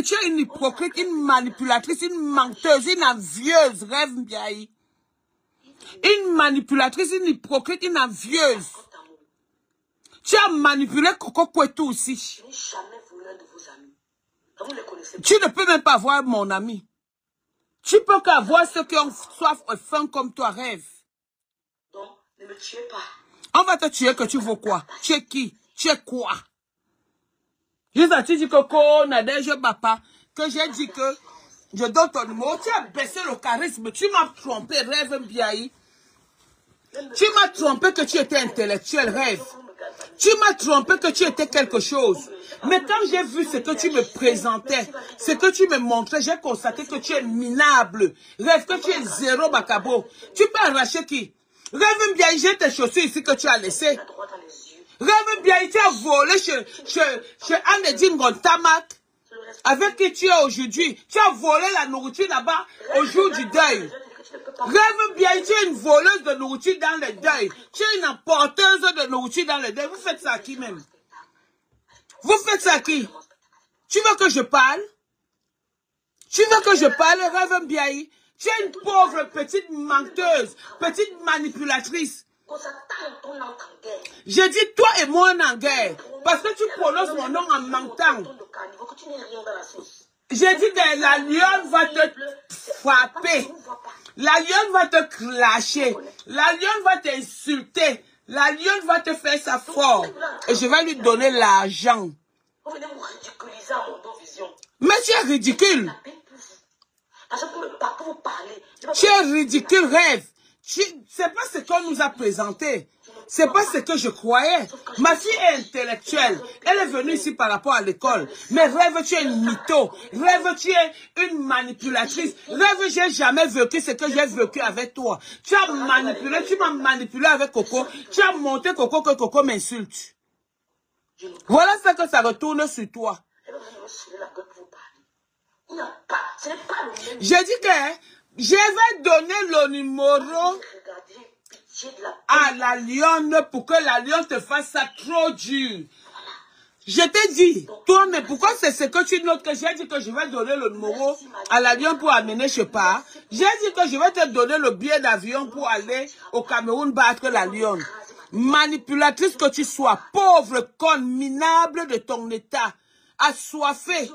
que tu es une hypocrite, une manipulatrice, une menteuse, une envieuse, rêve Mbiaye. Une manipulatrice, une hypocrite, une envieuse. Tu as manipulé Coco Kwetu aussi. Je n'ai jamais voulu un de vos amis. Vous ne les connaissez pas. Tu ne peux même pas voir mon ami. Tu peux qu'avoir ceux qui ont soif et faim comme toi, rêve. Donc, ne me tuez pas. On va te tuer que tu vaux quoi? Tu es qui? Tu es quoi? Juste à dit Coco, Nadège, papa, que j'ai dit que je donne ton numéro. Tu as baissé le charisme. Tu m'as trompé, rêve Mbiaye. Tu m'as trompé que tu étais intellectuel, rêve. Tu m'as trompé que tu étais quelque chose. Mais quand j'ai vu ce que tu me présentais, ce que tu me montrais, j'ai constaté que tu es minable. Rêve que tu es zéro Bakabo. Tu peux arracher qui? Rêve Mbiaye, j'ai tes chaussures ici que tu as laissées. Rêve Mbiaye, tu as volé chez Anedine Gontamak. Avec qui tu es aujourd'hui. Tu as volé la nourriture là-bas au jour du deuil. Rêve Mbiaye, tu es une voleuse de nourriture dans le deuil. Tu es une emporteuse de nourriture dans le deuil. Vous faites ça à qui même? Vous faites ça à qui? Tu veux que je parle? Tu veux que je parle, Rêve Mbiaye? Tu es une pauvre petite menteuse, petite manipulatrice. Je dis toi et moi en guerre. Parce que tu prononces mon nom en mentant. J'ai dit que la lionne va te frapper. La lionne va te clasher. La lionne va t'insulter. La lionne va te faire ça fort. Et je vais lui donner l'argent. Mais tu es ridicule. Tu es ridicule, rêve. C'est pas ce qu'on nous a présenté. C'est pas ce que je croyais. Ma fille est intellectuelle. Elle est venue ici par rapport à l'école. Mais rêve, tu es une mytho. Rêve, tu es une manipulatrice. Rêve, j'ai jamais vécu ce que j'ai vécu avec toi. Tu as manipulé, tu m'as manipulé avec Coco. Tu as monté Coco que Coco m'insulte. Voilà ce que ça retourne sur toi. J'ai dit que je vais donner le numéro à la lionne pour que la lionne te fasse ça trop dur. Je t'ai dit, toi, mais pourquoi c'est ce que tu notes que j'ai dit que je vais donner le numéro à la lionne pour amener, je sais pas. J'ai dit que je vais te donner le billet d'avion pour aller au Cameroun battre la lionne. Manipulatrice que tu sois, pauvre, conne, minable de ton état, assoiffée.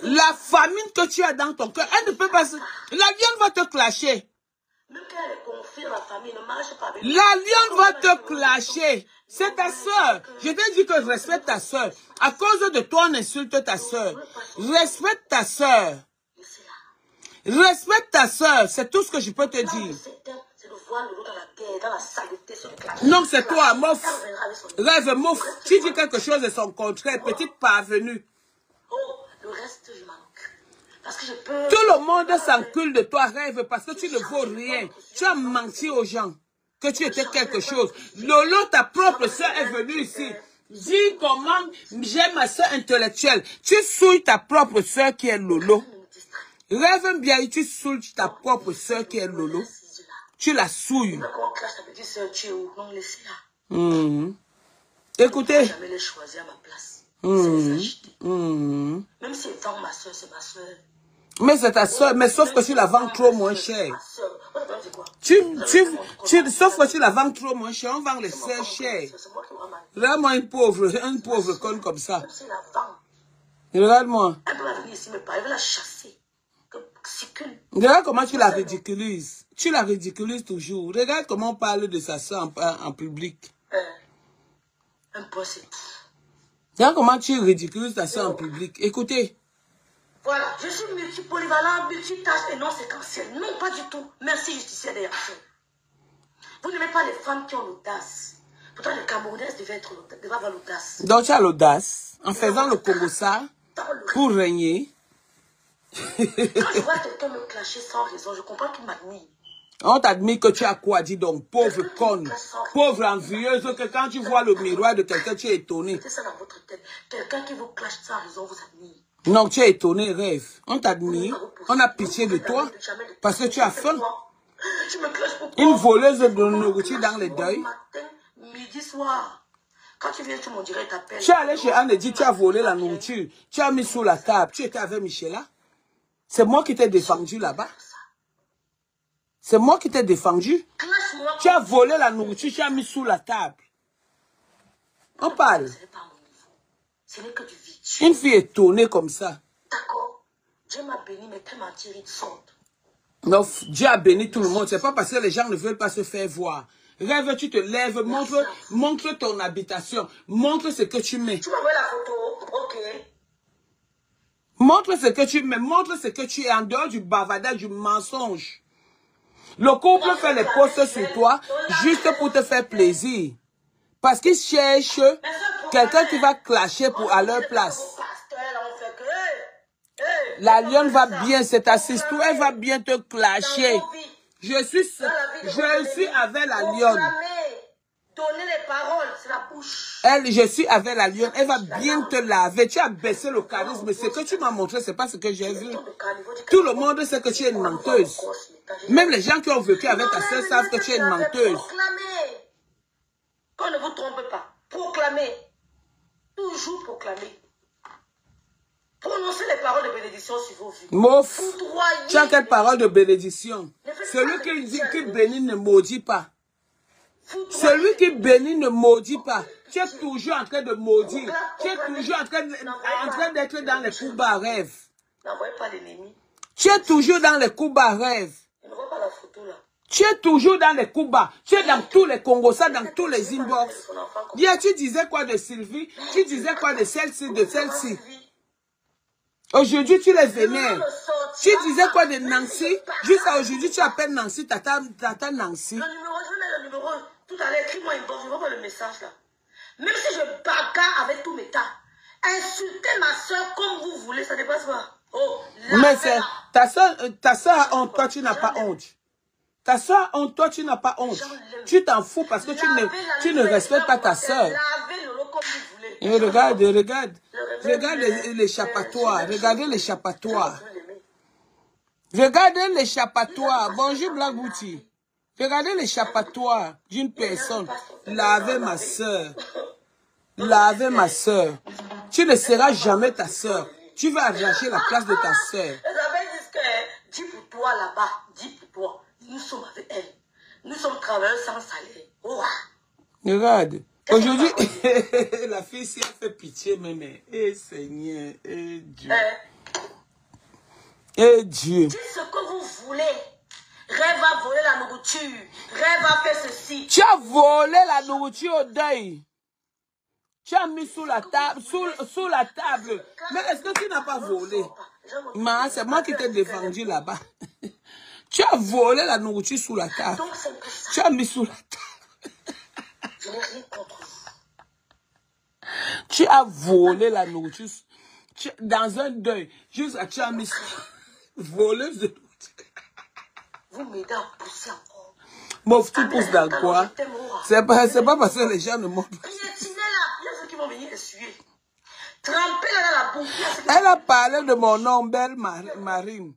La famine que tu as dans ton cœur, elle ne peut pas... La lionne va te clasher. La lionne va te clasher. C'est ta soeur. Je t'ai dit que respecte ta soeur. À cause de toi, on insulte ta soeur. Respecte ta soeur. Respecte ta soeur. C'est tout ce que je peux te dire. Non, c'est toi, mouf. Rêve, mouf. Tu dis quelque chose de son contraire. Petite parvenue. Tout le monde s'encule de toi, rêve, parce que tu ne vaux rien. Tu as menti aux gens que tu étais quelque chose. Lolo, ta propre soeur, est venue ici. Dis comment j'ai ma soeur intellectuelle. Tu souilles ta propre soeur qui est Lolo. Rêve bien, tu souilles ta propre soeur qui est Lolo. Tu la souilles. Écoutez. Même si étant ma soeur, c'est ma soeur. Mais c'est ta soeur, mais sauf que tu la vends trop moins cher. Sauf que tu la vends trop moins cher, on vend les soeurs chères. Regarde-moi une pauvre conne comme ça. Regarde-moi. Regarde comment tu la ridiculises. Tu la ridiculises toujours. Regarde comment on parle de sa soeur en public. Impossible. Regarde comment tu ridiculises ta soeur en public. Écoutez. Voilà, je suis multipolyvalent, multitâche et non séquentiel. Non, pas du tout. Merci, justicier des actions. Vous n'aimez pas les femmes qui ont l'audace. Pourtant, les Camerounaises devaient avoir l'audace. Donc, tu as l'audace en faisant le Congo ça pour régner. Quand je vois quelqu'un me clasher sans raison, je comprends qu'il m'admire. On t'admire que tu as quoi, dis donc, pauvre conne, pauvre envieuse, que quand tu vois le miroir de quelqu'un, tu es étonné. C'est ça dans votre tête. Quelqu'un qui vous clash sans raison vous admire. Non, tu es étonné, rêve. On t'admire, on a pitié de toi, parce que tu as faim. Une voleuse de nourriture dans les deuils. Midi, soir. Quand tu viens, tu m'en dirais, t'appelles. Tu es allé chez Anne et dit, tu as volé la nourriture. Tu as mis sous la table. Tu étais avec Michela. C'est moi qui t'ai défendu là-bas. C'est moi qui t'ai défendu. Tu as volé la nourriture, tu as mis sous la table. On parle. Ce n'est que du vide. Une fille étonnée comme ça. D'accord. Dieu m'a béni, mais très mentiride sorte. Non, Dieu a béni tout le monde. C'est pas parce que les gens ne veulent pas se faire voir. Rêve, tu te lèves, montre ton habitation. Montre ce que tu mets. Tu m'envoies la photo, ok. Montre ce que tu mets, montre ce que tu es en dehors du bavardage, du mensonge. Le couple fait les posts sur toi juste pour te faire plaisir. Parce qu'ils cherchent quelqu'un qui va clasher à leur place. La lionne va bien, cette assistante, elle va bien te clasher. Je suis avec la lionne. Donner les paroles, c'est la bouche. Je suis avec la lionne, elle va bien te laver. Tu as baissé le charisme. Ce que tu m'as montré, c'est pas ce que j'ai vu. Tout le monde sait que tu es une menteuse. Même les gens qui ont vécu avec ta soeur savent que tu es une menteuse. Qu'on ne vous trompe pas. Proclamez. Toujours proclamer. Prononcez les paroles de bénédiction sur vos vies. Mouf. Tu as quelle parole de bénédiction? Celui qui bénit ne maudit pas. Celui qui bénit ne maudit pas. Tu es toujours en train de maudire. Tu es toujours en train d'être dans les coups bas rêves. N'envoyez pas l'ennemi. Tu es toujours dans les coups bas rêves. Je ne vois pas la photo là. Tu es toujours dans les coups bas. Tu es dans tous les Congossas, dans tous les inbox. Hier, tu disais quoi de Sylvie? Tu disais quoi de celle-ci, de celle-ci? Aujourd'hui, tu les vénères. Tu disais quoi de Nancy? Jusqu'à aujourd'hui, tu appelles Nancy, tata Nancy. Le numéro, je mets le numéro. Tout à l'heure, écris-moi une box, je ne vois pas le message là. Même si je bagarre avec tous mes tas, insultez ma soeur comme vous voulez, ça ne dépasse pas. Oh, mais c'est ta soeur a honte, toi tu n'as pas honte. Ta soeur a honte, toi tu n'as pas honte. Tu t'en fous parce que tu ne respectes pas ta soeur. Lavez le comme vous voulez. Et regarde l'échappatoire. Regardez l'échappatoire. Regardez l'échappatoire. Bonjour Black Booty. Regardez l'échappatoire d'une personne. Lavez ma soeur. Lavez ma soeur. Tu ne seras jamais ta soeur. Tu vas arracher la place de ta soeur. Dis pour toi là-bas. Dis pour toi. Nous sommes avec elle. Nous sommes travailleurs sans salaire. Oh. Regarde. Aujourd'hui, la fille s'y a fait pitié, mais eh Seigneur, eh Dieu. Eh Dieu. Dis ce que vous voulez. Rêve à voler la nourriture. Rêve à faire ceci. Tu as volé la nourriture au deuil. Tu as mis sous la table, sous la table. Mais est-ce que tu n'as pas volé? C'est moi qui t'ai défendu là-bas. Tu as volé la nourriture sous la table. Tu as mis sous la table. Je n'ai rien contre vous. Tu as volé la nourriture dans un deuil. Juste tu as mis voleuse de nourriture. Vous m'aidez à pousser encore. Mouf, tu pousses dans quoi? C'est pas parce que les gens ne montrent pas. Il y a ceux qui vont venir essuyer. Trempez-la dans la bouche. Elle a parlé de mon nom, Belle Marine.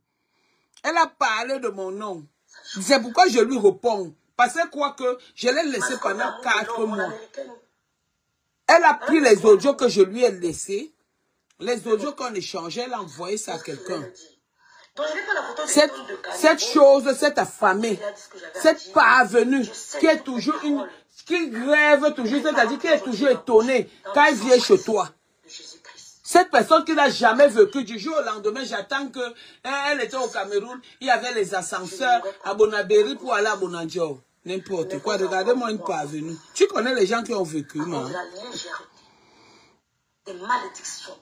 Elle a parlé de mon nom. C'est pourquoi je lui réponds. Parce que quoi que je l'ai laissé pendant 4 mois. Elle a pris les audios que je lui ai laissés. Les audios qu'on échangeait, elle a envoyé ça à quelqu'un. Cette chose, cette affamée, cette parvenue qui est toujours qui rêve toujours, c'est-à-dire qui est toujours étonnée quand elle vient chez toi. Cette personne qui n'a jamais vécu du jour au lendemain, j'attends que elle était au Cameroun, il y avait les ascenseurs à Bonabéry pour aller à Bonadjo. N'importe quoi, regardez-moi une parvenue. Tu connais les gens qui ont vécu, non? Des malédictions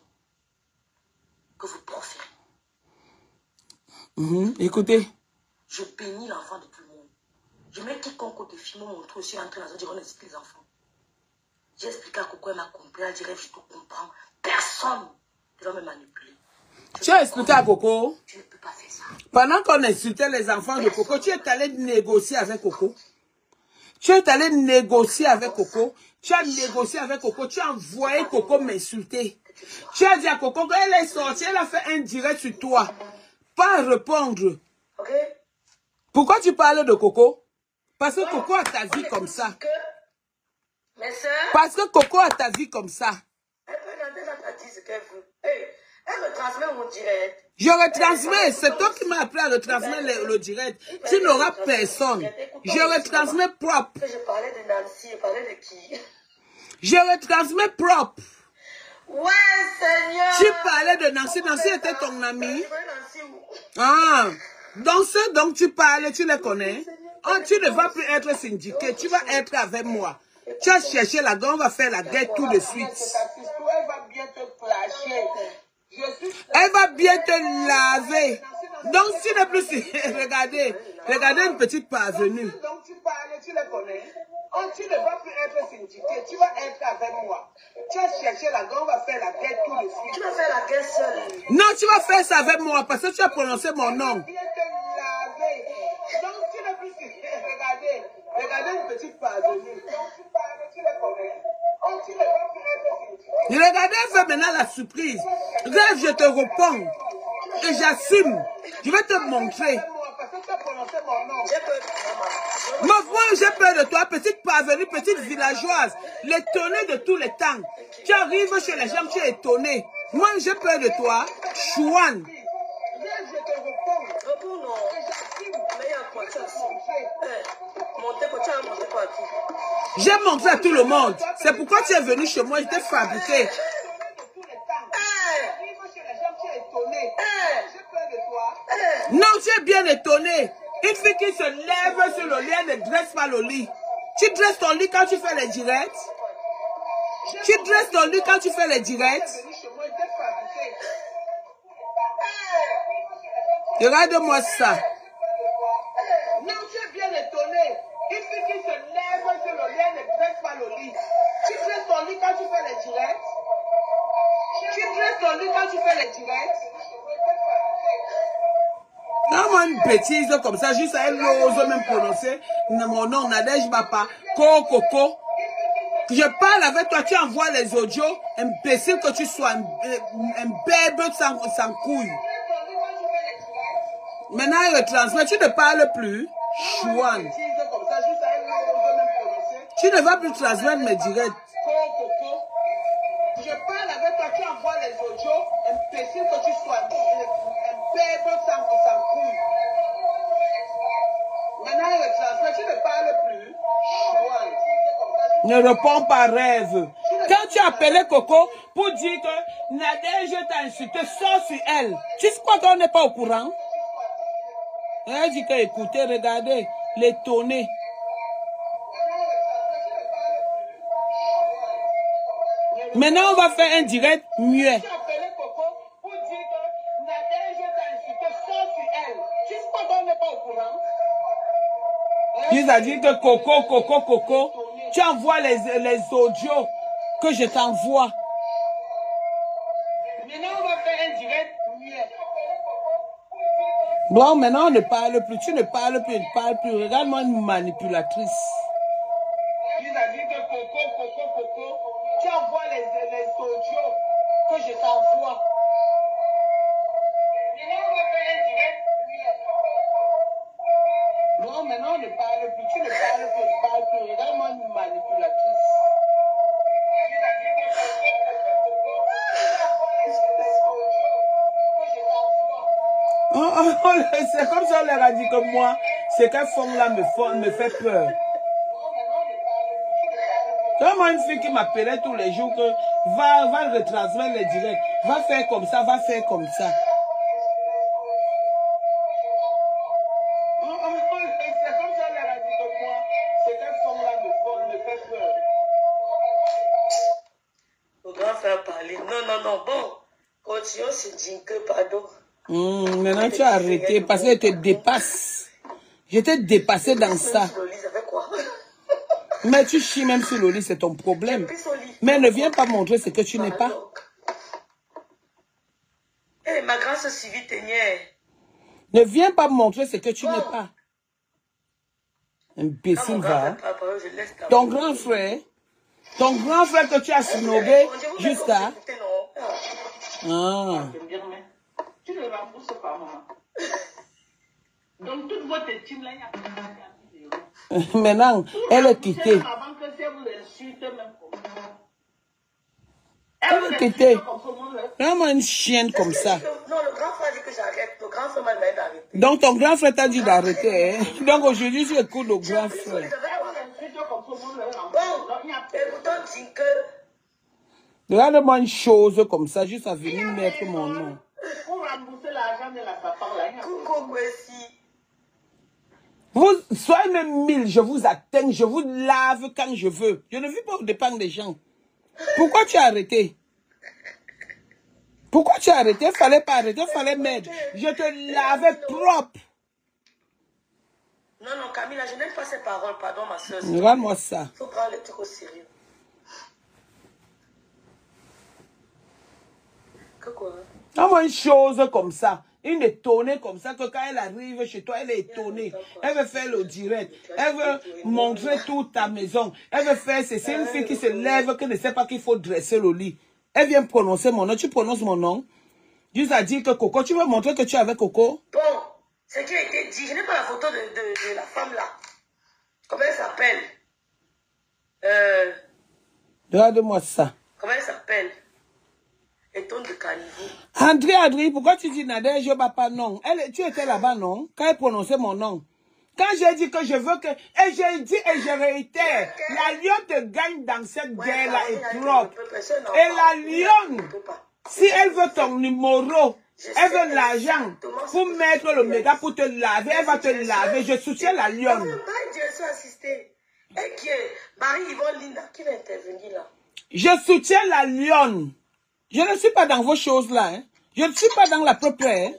que vous proférez. Écoutez. Je bénis l'enfant de tout le monde. Je mets quiconque au défi, mon montre aussi entrer dans un dire on explique les enfants. J'ai expliqué à Coco, elle m'a compris, elle dirait je te comprends. Personne ne va me manipuler. Tu as expliqué à Coco? Tu ne peux pas faire ça. Pendant qu'on insultait les enfants de Coco, tu es allé négocier avec Coco. Tu es allé négocier avec Coco. Tu as négocié avec Coco. Tu as envoyé Coco m'insulter. Tu as dit à Coco qu'elle est sortie, elle a fait un direct sur toi. Pas répondre. Ok? Pourquoi tu parles de Coco? Parce que Coco a ta vie comme ça. Mes soeurs. Parce que Coco a ta vie comme ça. Elle a dit ce qu'elle veut. Hey, elle retransmet mon direct. Je retransmets. C'est toi qui m'as appris à retransmettre le direct. Tu n'auras personne. Je retransmets propre. Je parlais de Nancy. Je parlais de qui? Je retransmets propre. Ouais, Seigneur. Tu parlais de Nancy. Nancy était ton amie. Ah. Dans ceux dont tu parles, tu les connais. Oh, tu ne vas plus être syndiqué. Tu vas être avec moi. Tu as cherché la guerre. On va faire la guerre tout de suite. Elle va bien te clasher. Elle va bien te laver. Donc, tu n'es plus... Regardez. Regardez une petite parvenue. Donc, tu parles, tu les connais. Oh, tu ne vas plus être syndiqué. Tu vas être avec moi. Tu as cherché la guerre. On va faire la guerre tout de suite. Tu vas faire la guerre seule. Non, tu vas faire ça avec moi parce que tu as prononcé mon nom. Elle va bien te laver. Donc, tu n'es plus syndiqué. Regardez. Regardez une petite parvenue. Donc, tu parles, tu les connais. Oh, tu ne vas plus être syndiqué. Regardez, elle fait maintenant la surprise. Regarde, je te réponds. Et j'assume. Je vais te montrer. Moi, j'ai peur de toi, petite parvenue, petite villageoise. L'étonnée de tous les temps. Tu arrives chez les gens, tu es étonné. Moi, j'ai peur de toi. Chouane. J'ai montré à tout le monde. C'est pourquoi tu es venu chez moi, je t'ai fabriqué. Non, tu es bien étonné. Une fille qui se lève sur le lit, elle ne dresse pas le lit. Tu dresses ton lit quand tu fais les directs. Tu dresses ton lit quand tu fais les directs. Regarde-moi ça. Non, tu es bien étonné. Une fille qui se lève sur le lit, elle ne dresse pas le lit. Tu dresses ton lit quand tu fais les directs. Tu dresses ton lit quand tu fais les directs. Non, une bêtise comme ça, juste elle ose même prononcer mon nom, Nadège Bapa, Coco. Je parle avec toi, tu envoies les audios, imbécile que tu sois, un bébé sans couille. Maintenant, elle retransmet, tu ne parles plus. Chouane. Tu ne vas plus transmettre mes directs. Je parle avec toi, tu envoies les audios, imbécile que tu sois, un bébé sans couille. Maintenant, elle retransmet, tu ne parles plus. Chouane. Ne réponds pas, rêve. Quand tu appelais Coco pour dire que Nadège t'a insulté, sors sur elle. Tu sais quoi qu'on n'est pas au courant? Elle dit que écoutez, regardez, l'étonné. Maintenant, on va faire un direct muet. Tu appelais Coco pour dire que Nadège t'a insulté, sors sur elle. Tu sais quoi qu'on n'est pas au courant? Il a dit que Coco, tu envoies les audios que je t'envoie. Maintenant, on va faire un direct muet. Bon, maintenant, on ne parle plus. Tu ne parles plus, tu ne parles plus. Regarde-moi une manipulatrice. Il a dit que Coco, tu envoies les audios que je t'envoie. Maintenant, on va faire un direct muet. Non, maintenant, on ne parle plus. Tu ne parles plus, tu ne parles plus. Regarde-moi une manipulatrice. Il a dit que Coco, tu envoies les audios que je t'envoie. C'est comme ça, on leur a dit que moi, ce qu'elles font là me fait peur. Comme une fille qui m'appelait tous les jours que va retransmettre les directs, va faire comme ça, va faire comme ça. C'est comme ça, on leur a dit que moi, ce qu'elles font là me fait peur. Au grand frère parler. Non. Bon, continuons ce jingle, pardon. Maintenant, tu as arrêté parce que je te dépasse. Je t'ai dépassé dans ça. Mais tu chies même sur le lit, c'est ton problème. Mais ne viens pas montrer ce que tu n'es pas. Eh, ma grâce civile tenait. Ne viens pas montrer ce que tu n'es pas. Imbécile va. Ton grand frère que tu as snobé jusqu'à... Ah. Tu ne rembourses pas, maman. Donc, toute votre team là, il y a... Maintenant, elle est quittée. Avant que ça vous insulte, Elle veut quitter. Vraiment une chienne comme ça. Non, le grand frère dit que j'arrête. Le grand frère m'a dit d'arrêter. Donc ton grand frère t'a dit d'arrêter. Hein? Donc aujourd'hui, tu écoutes le grand frère. Bon, écoutons dit que... Regarde-moi une chose comme ça, juste à venir mettre mon nom. Pour rembourser l'argent de la papa, là, il y a Coucou, voici. Vous, soyez même 1000, je vous atteigne, je vous lave quand je veux. Je ne vis pas au dépend des gens. Pourquoi tu as arrêté? Pourquoi tu as arrêté? Il fallait pas arrêter, il fallait m'aider. Je te lavais propre. Non, non, Camilla, je n'aime pas ces paroles, pardon, ma soeur. Regarde-moi ça. Il faut prendre les trucs au sérieux. Que quoi? Comment une chose comme ça, une étonnée comme ça, que quand elle arrive chez toi, elle est étonnée. Elle veut faire le direct. Elle veut montrer toute ta maison. Elle veut faire, c'est une fille qui se lève, qui ne sait pas qu'il faut dresser le lit. Elle vient prononcer mon nom. Tu prononces mon nom. Juste à dire que Coco, tu veux montrer que tu es avec Coco? Bon, ce qui a été dit, je n'ai pas la photo de la femme là. Comment elle s'appelle? Regarde-moi ça. Comment elle s'appelle? Étonne de Caniveau. André, pourquoi tu dis Nadège papa non? Tu étais là-bas, non? Quand elle prononçait mon nom. Quand j'ai dit que je veux que... Et j'ai dit et je réitère. La lionne te gagne dans cette guerre-là est propre. Et la lionne, si elle veut ton numéro, elle veut l'argent pour mettre le méga pour te laver, elle va te laver. Je soutiens la lionne. Et qui est Marie-Yvonne Linda qui va intervenir là? Je soutiens la lionne. Je ne suis pas dans vos choses-là. Hein. Je ne suis pas dans la propre. Hein.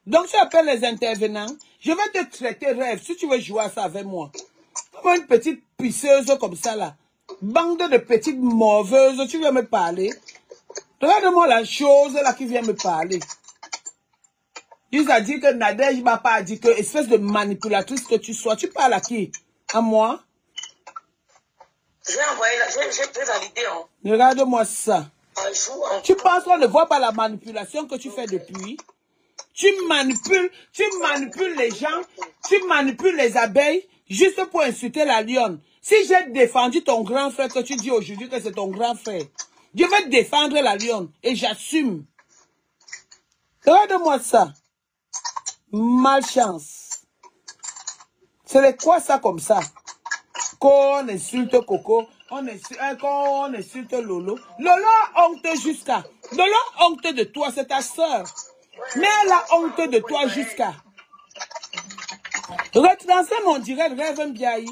Donc, tu appelles les intervenants. Je vais te traiter rêve si tu veux jouer à ça avec moi. Comme une petite pisseuse comme ça, là. Bande de petites mauvaises. Tu viens me parler. Regarde-moi la chose là qui vient me parler. Il a dit que Nadège Papa a dit que, espèce de manipulatrice que tu sois. Tu parles à qui? À moi? J'ai envoyé là. J'ai validé. Hein. Regarde-moi ça. Tu penses qu'on ne voit pas la manipulation que tu fais depuis? Tu manipules les gens, tu manipules les abeilles juste pour insulter la lionne. Si j'ai défendu ton grand frère que tu dis aujourd'hui que c'est ton grand frère, je vais défendre la lionne et j'assume. Regarde-moi ça. Malchance. C'est quoi ça comme ça? Qu'on insulte Coco. On insulte Lolo. Lolo a honte jusqu'à. Lolo a honte de toi, c'est ta soeur. Mais elle a honte de toi jusqu'à. Retransfère mon direct, Rêve Mbiaye.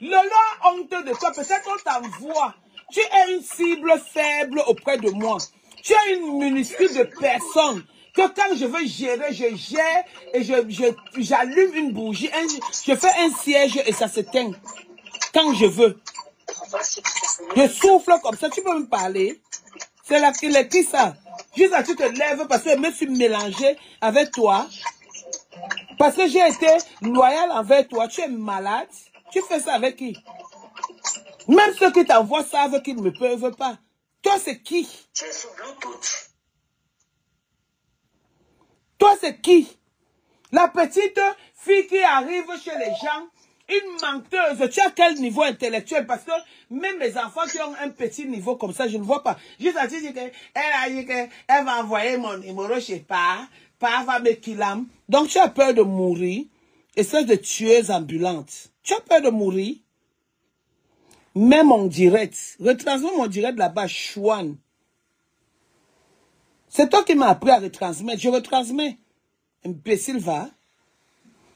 Lolo a honte de toi, peut-être qu'on t'envoie. Tu es une cible faible auprès de moi. Tu es une minuscule de personne. Que quand je veux gérer, je gère et j'allume une bougie. Je fais un siège et ça s'éteint. Quand je veux. Je souffle comme ça, tu peux me parler. C'est là qu'il est qui ça? Juste à tu te lèves parce que je me suis mélangé avec toi. Parce que j'ai été loyal envers toi. Tu es malade. Tu fais ça avec qui? Même ceux qui t'envoient savent qu'ils ne me peuvent pas. Toi, c'est qui? Tu es sur Bluetooth. Toi, c'est qui? La petite fille qui arrive chez les gens. Une menteuse, tu as quel niveau intellectuel? Parce que même les enfants qui ont un petit niveau comme ça, je ne vois pas. Juste à dire qu'elle a dit qu'elle va envoyer mon numéro, je sais pas, par va me killam. Donc tu as peur de mourir, espèce de tueuse ambulante. Tu as peur de mourir? Mets mon direct, retransmets mon direct là-bas, chouane. C'est toi qui m'as appris à retransmettre, je retransmets. Imbécile va.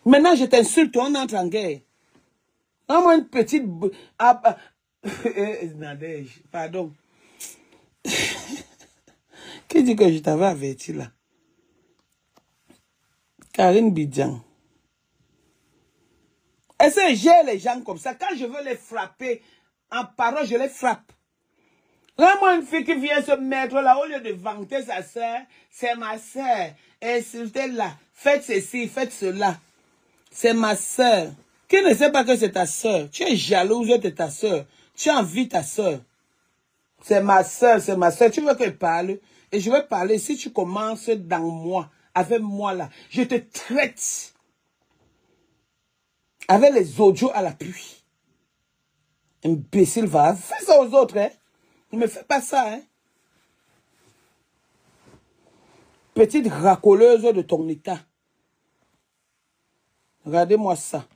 Maintenant je t'insulte, on entre en guerre. Moi une petite... Nadège, pardon. Qui dit que je t'avais averti là? Karine Bidjan. Est-ce que j'ai les gens comme ça? Quand je veux les frapper, en parole, je les frappe. Vraiment une fille qui vient se mettre là, au lieu de vanter sa soeur, c'est ma soeur. Insultez-la. Faites ceci, faites cela. C'est ma soeur. Qui ne sait pas que c'est ta soeur? Tu es jalouse de ta soeur. Tu envies ta soeur. C'est ma soeur, c'est ma soeur. Tu veux qu'elle parle? Et je vais parler. Si tu commences dans moi, avec moi là, je te traite. Avec les audios à l'appui. Imbécile va. Fais ça aux autres, hein. Ne me fais pas ça, hein. Petite racoleuse de ton état. Regardez-moi ça.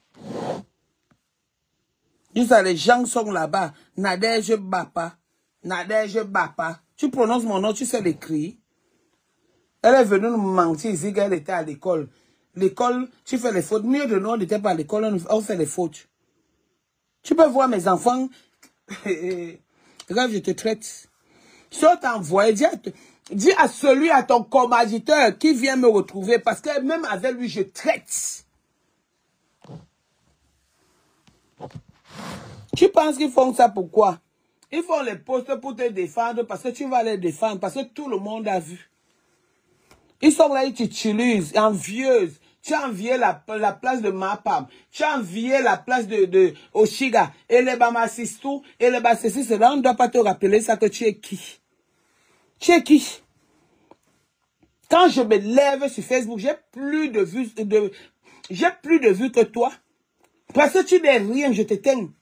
Juste les gens sont là-bas. Nadège Bapa. Nadège Bapa. Tu prononces mon nom, tu sais l'écrire. Elle est venue nous mentir ici qu'elle était à l'école. L'école, tu fais les fautes. Mieux de nous, on n'était pas à l'école, on fait les fautes. Tu peux voir mes enfants. Regarde, je te traite. Si on t'a envoyé, dis à celui, à ton commanditaire qui vient me retrouver, parce que même avec lui, je traite. Tu penses qu'ils font ça pourquoi? Ils font les postes pour te défendre, parce que tu vas les défendre, parce que tout le monde a vu. Ils sont là, ils t'utilisent, envieuses. Tu as envié la place de Mapam. Tu as envié la place de Oshiga. Et les Bamasistou, et les Bassessis, c'est là, on ne doit pas te rappeler ça que tu es qui. Tu es qui? Quand je me lève sur Facebook, j'ai plus de vues que toi. Parce que tu n'es rien, je t'éteins.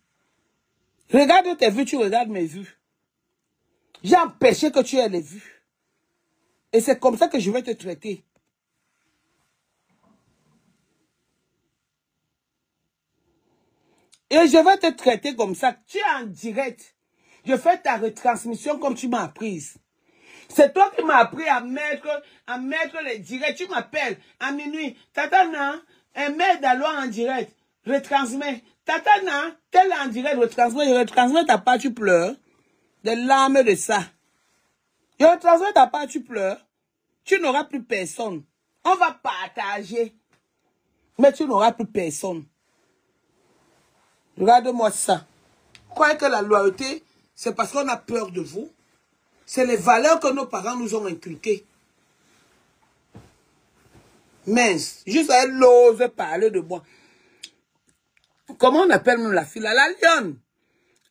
Regarde tes vues, tu regardes mes vues. J'ai empêché que tu aies les vues. Et c'est comme ça que je vais te traiter. Et je vais te traiter comme ça. Tu es en direct. Je fais ta retransmission comme tu m'as apprise. C'est toi qui m'as appris à mettre les directs. Tu m'appelles à minuit. Tatana, un mail d'aloi en direct. Retransmets. Tatana, tel en direct, retransmets. Je retransmets ta part, tu pleures. Des larmes de ça. Je retransmets ta part, tu pleures. Tu n'auras plus personne. On va partager. Mais tu n'auras plus personne. Regarde-moi ça. Croyez que la loyauté, c'est parce qu'on a peur de vous. C'est les valeurs que nos parents nous ont inculquées. Mince, juste elle ose parler de moi. Comment on appelle même la fille là? La lionne.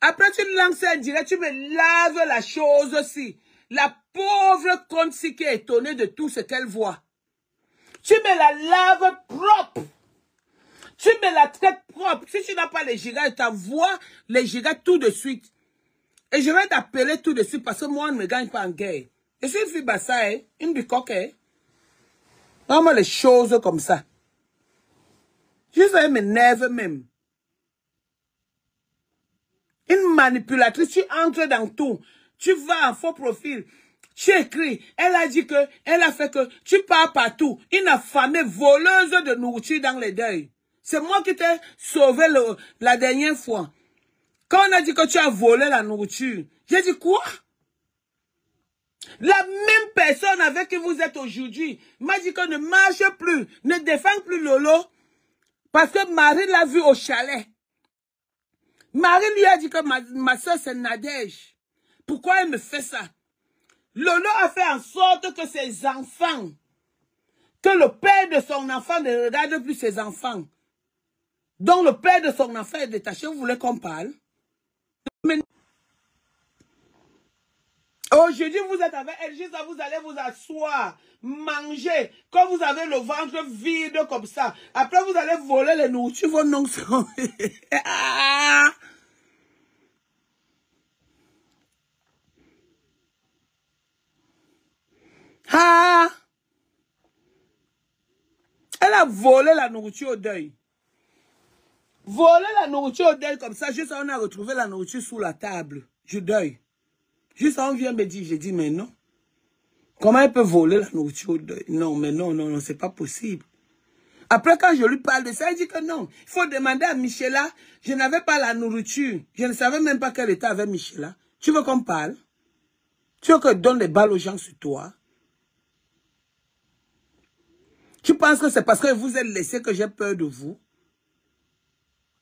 Après tu lances un direct, tu me laves la chose aussi. La pauvre conne-ci qui est étonnée de tout ce qu'elle voit. Tu me la laves propre. Tu me la traites propre. Si tu n'as pas les gigas, je t'envoie les gigas tout de suite. Et je vais t'appeler tout de suite parce que moi, on ne me gagne pas en guerre. Je suis une fille bassa, hein? Une bicoque, hein? Vraiment les choses comme ça. Juste elle m'énerve même. Une manipulatrice, tu entres dans tout. Tu vas en faux profil. Tu écris. Elle a dit que, elle a fait que, tu pars partout. Une affamée voleuse de nourriture dans les deuils. C'est moi qui t'ai sauvé la dernière fois. Quand on a dit que tu as volé la nourriture, j'ai dit quoi? La même personne avec qui vous êtes aujourd'hui m'a dit qu'on ne marche plus, ne défend plus Lolo, parce que Marie l'a vu au chalet. Marie lui a dit que ma soeur c'est Nadège. Pourquoi elle me fait ça? Lolo a fait en sorte que ses enfants, que le père de son enfant ne regarde plus ses enfants. Donc le père de son enfant est détaché, vous voulez qu'on parle? Mais aujourd'hui, vous êtes avec elle, juste là, vous allez vous asseoir, manger. Quand vous avez le ventre vide comme ça, après vous allez voler les nourritures, vos noms sont... Ah! Elle a volé la nourriture au deuil. Voler la nourriture au deuil comme ça, juste là, on a retrouvé la nourriture sous la table. Je deuil. Juste là, on vient me dire, j'ai dit, mais non. Comment elle peut voler la nourriture au deuil? Non, mais non, non, non, c'est pas possible. Après, quand je lui parle de ça, elle dit que non. Il faut demander à Michela. Je n'avais pas la nourriture. Je ne savais même pas qu'elle était avec Michela. Tu veux qu'on parle? Tu veux que je donne les balles aux gens sur toi? Tu penses que c'est parce que vous êtes laissé que j'ai peur de vous?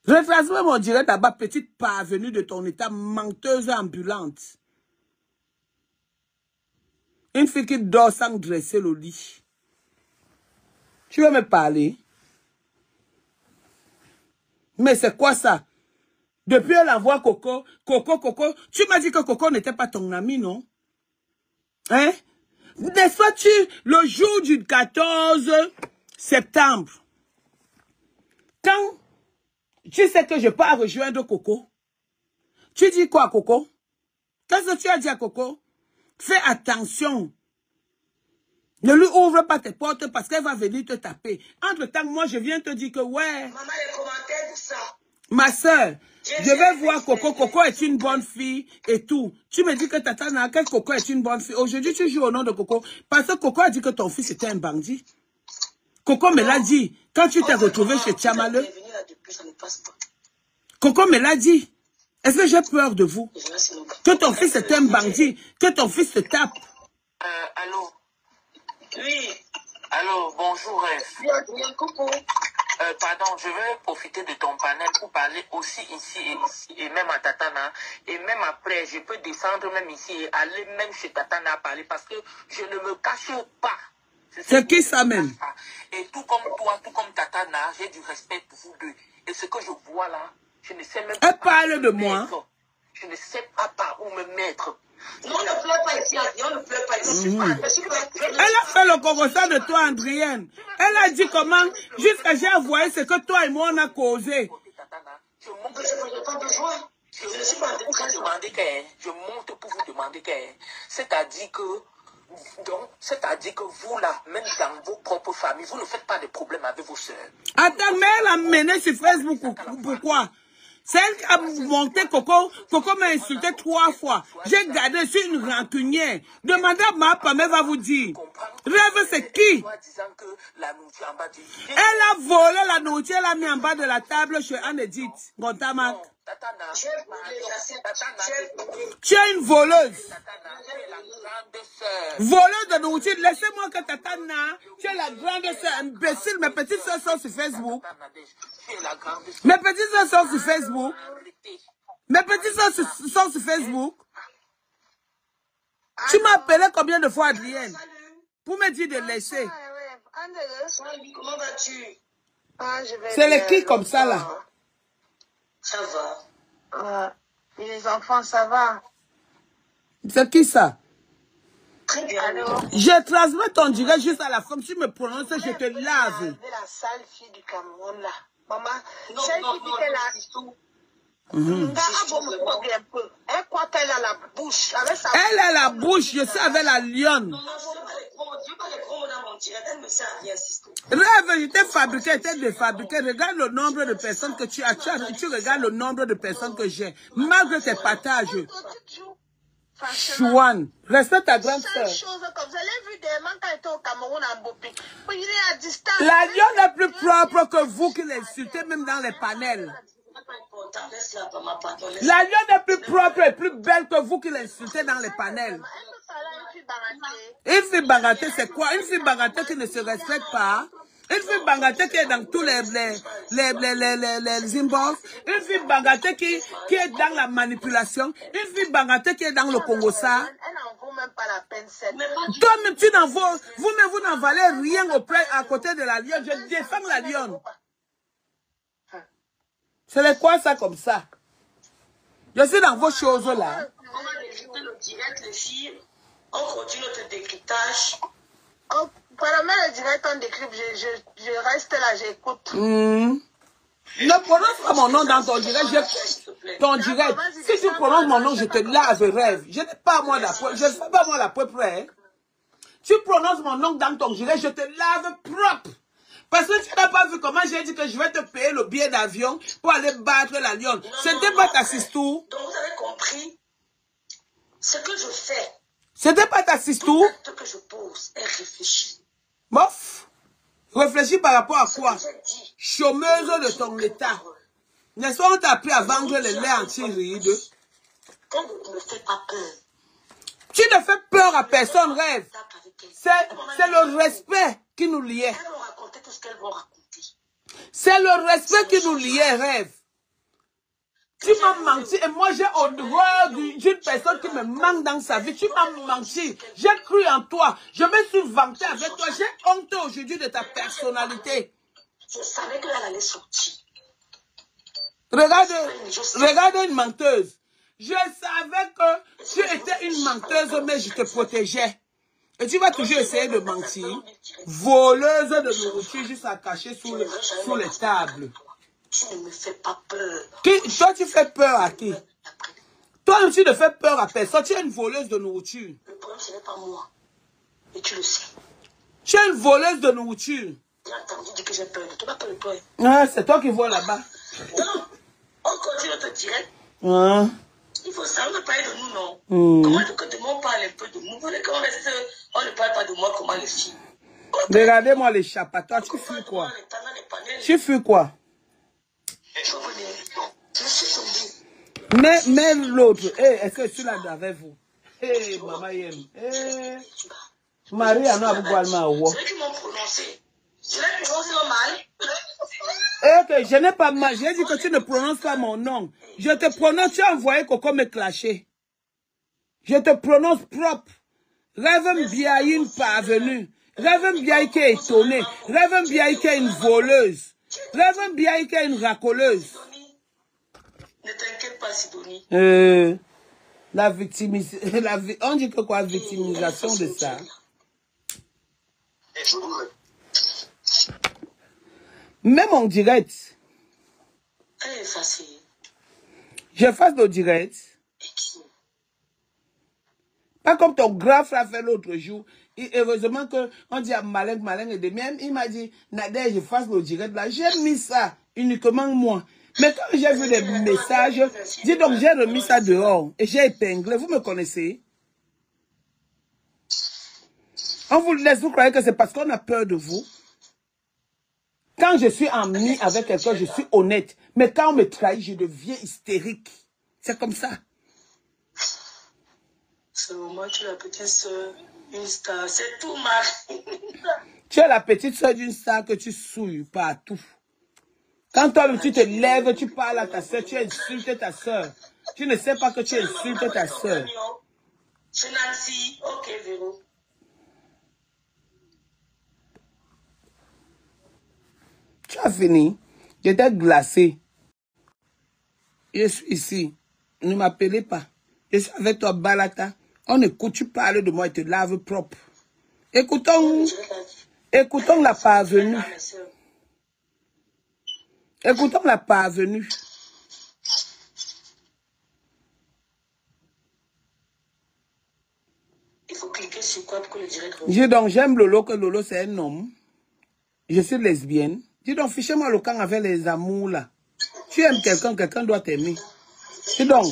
Retransmets mon direct là-bas, petite parvenue de ton état, menteuse ambulante. Une fille qui dort sans dresser le lit. Tu veux me parler? Mais c'est quoi ça? Depuis elle envoie Coco, Coco, tu m'as dit que Coco n'était pas ton ami, non? Hein? N'est-ce pas le jour du 14 septembre, quand tu sais que je pars rejoindre Coco, tu dis quoi à Coco? Qu'est-ce que tu as dit à Coco? Fais attention. Ne lui ouvre pas tes portes parce qu'elle va venir te taper. Entre-temps, moi, je viens te dire que, ouais. Maman, les commentaires, tout ça. Ma soeur, je vais voir Coco. Coco est une bonne fille et tout. Tu me dis que Tatana, que Coco est une bonne fille. Aujourd'hui, tu joues au nom de Coco. Parce que Coco a dit que ton fils était un bandit. Coco me l'a dit. Quand tu t'es retrouvé chez Tchamaleu. Coco me l'a dit. Est-ce que j'ai peur de vous? Que ton fils est un bandit. Que ton fils te tape. Allô? Oui. Allô, bonjour, Ref. Coucou. Pardon, je vais profiter de ton panel pour parler aussi ici et même à Tatana. Et même après, je peux descendre même ici et aller même chez Tatana à parler parce que je ne me cache pas. C'est qui ça même? Et tout comme toi, tout comme Tatana, j'ai du respect pour vous deux. Et ce que je vois là, je ne sais même pas. Elle parle de moi. Je ne sais pas par où me mettre. Non, on ne pleure pas ici, on ne pleure pas ici. Elle a fait le conversation de toi, Andrienne. Elle a dit comment, jusqu'à j'ai envoyé ce que toi et moi on a causé. Je n'ai pas besoin. Je monte pour vous demander que, c'est-à-dire que vous là, même dans vos propres familles, vous ne faites pas de problème avec vos soeurs. Attends, mais elle a mené sur Facebook, pourquoi? C'est elle qui a monté Coco. Coco m'a insulté 3 fois. J'ai gardé sur une rancunière. Demandez à ma femme, elle va vous dire. Rêve, c'est qui? Elle a volé la nourriture, elle a mis en bas de la table chez Anne-Edith. Gontamak. Tu es une voleuse. Voleuse de nourriture. Laissez-moi que Tatana, tu es la grande soeur. Imbécile, mes petites soeurs sont sur Facebook. Mes petites soeurs sont sur Facebook. Mes petites soeurs sont sur Facebook. Tu m'as appelé combien de fois, Adrienne? Pour me dire de laisser. Comment vas-tu? C'est les qui comme ça, là? Ça va. Les enfants, ça va? C'est qui ça? Très bien. Alors, Je transmets ton direct juste à la femme. Si tu me prononces, je te lave. la sale fille du Cameroun, là. Maman, Non, celle non, qui dit non, qu'elle a... non. Elle croit qu'elle a la bouche. Avec sa Elle a la bouche, je sais, avec la lionne. Non, je ne veux pas les gros mots dans mon direct. Elle me sert à rien, Sisto. Rêve, je t'ai fabriqué, je t'ai défabriqué. Regarde le nombre de personnes que tu as. Tu regardes le nombre de personnes que j'ai. Malgré tes partages. Chouane, respecte ta grande soeur. chose comme ça. Elle a vu des mains quand elle était au Cameroun en Bopi. Il est à distance. La lionne est plus propre que vous qui l'insultez, même dans les panels. La lionne est plus propre et plus belle que vous qui l'insultez dans les panels. Une fille bagatée, c'est quoi? Une fille bagatée qui ne se respecte pas. Une fille bagatée qui est dans tous les inbox. Une fille bagatée qui est dans la manipulation. Une fille bagatée qui est dans le Congo-ça. Elle n'en vaut même pas la peine. Toi-même, tu n'en vaut, vous-même, vous n'en valez rien à côté de la lionne. Je défends la lionne. C'est quoi ça comme ça? Je suis dans vos choses-là. On va décrypter le direct, les filles. On continue notre décryptage. Oh, pendant le direct, on décrypte, je reste là, j'écoute. Ne prononce pas mon nom dans ton direct. Ton direct. Si tu prononces mon nom, je te lave, rêve. Je n'ai pas moi la preuve. Je ne fais pas moi la preuve près. Tu prononces mon nom dans ton direct, je te lave propre. Parce que tu n'as pas vu comment j'ai dit que je vais te payer le billet d'avion pour aller battre la lionne. C'était pas ta sistou. Donc vous avez compris ce que je fais. C'était pas ta sistou. Ce que je pose est réfléchi. Bof. Réfléchis par rapport à quoi? J'ai dit. Chômeuse de ton état. N'est-ce pas, on t'a appris à vendre le lait anti-ride? Quand vous ne me faites pas peur. Tu ne fais peur à personne, rêve. C'est le respect qui nous liait. Elles vont raconter tout ce qu'elles vont raconter. C'est le respect qui nous liait, rêve. Tu m'as menti et moi j'ai horreur d'une personne qui me manque dans sa vie. Tu m'as menti. J'ai cru en toi. Je me suis vanté avec toi. J'ai honte aujourd'hui de ta personnalité. Je savais qu'elle allait sortir. Regarde une menteuse. Je savais que tu étais une menteuse, mais je te protégeais. Et tu vas toujours essayer de mentir. Voleuse de nourriture juste à cacher sous les tables. Tu ne me fais pas peur. Toi, tu fais peur à qui? Toi, tu ne fais peur à personne. Tu es une voleuse de nourriture. Le problème, ce n'est pas moi. Et tu le sais. Tu es une voleuse de nourriture. J'ai entendu dire que j'ai peur de toi, pas de toi. Ah, c'est toi qui vois là-bas. Non, on continue notre direct. Ah. Il faut savoir parler de nous, non? Comment est-ce que demain on parle un peu de nous? Vous voulez qu'on reste, on ne parle pas de moi, comment les filles? Regardez-moi les chapatos. Tu fuis quoi? Tu fuis quoi? Je suis tombée. Mais l'autre, est-ce que je suis là avec vous? Maman Yem. Marie, à nous, à vous, c'est eux qui m'ont prononcé. Je l'ai prononcé mal. Je n'ai pas mal. J'ai dit que tu ne prononces pas mon nom. Je te prononce, tu as envoyé Coco me clasher. Je te prononce propre. Rêve Biaïne parvenue. Rêve Biaï qui est étonnée. Rêve Biaï qui est une voleuse. Rêve Biaï qui est une racoleuse. Ne t'inquiète pas, Sidonie. La victimisation. On dit que quoi, victimisation de ça? Même en direct. Elle est effacée. J'efface le direct. Pas comme ton grand frère fait l'autre jour. Et heureusement qu'on dit à Malin et de même, il m'a dit, Nader, je fasse le direct là. J'ai mis ça uniquement moi. Mais quand j'ai vu les messages, dis donc j'ai remis ça dehors et j'ai épinglé. Vous me connaissez? On vous laisse, vous croyez que c'est parce qu'on a peur de vous? Quand je suis amie avec quelqu'un, je suis honnête. Mais quand on me trahit, je deviens hystérique. C'est comme ça. C'est au moins tu es la petite soeur, une star. C'est tout, Marie. Tu es la petite soeur d'une star que tu souilles partout. Quand toi, tu te lèves, tu parles à ta soeur, tu insultes ta soeur. Tu ne sais pas que tu insultes ta soeur. C'est Nancy. Ok, Véro. Tu as fini. J'étais glacé. Je suis ici. Ne m'appelez pas. Je suis avec toi, Balata. On écoute, tu parles de moi et te laves propre. Écoutons la parvenue. Écoutons la parvenue. Il faut cliquer sur quoi pour que le direct revienne. Dis donc, j'aime Lolo, que Lolo c'est un homme. Je suis lesbienne. Dis donc, fichez-moi le camp avec les amours là. Tu aimes quelqu'un, quelqu'un doit t'aimer. Dis donc.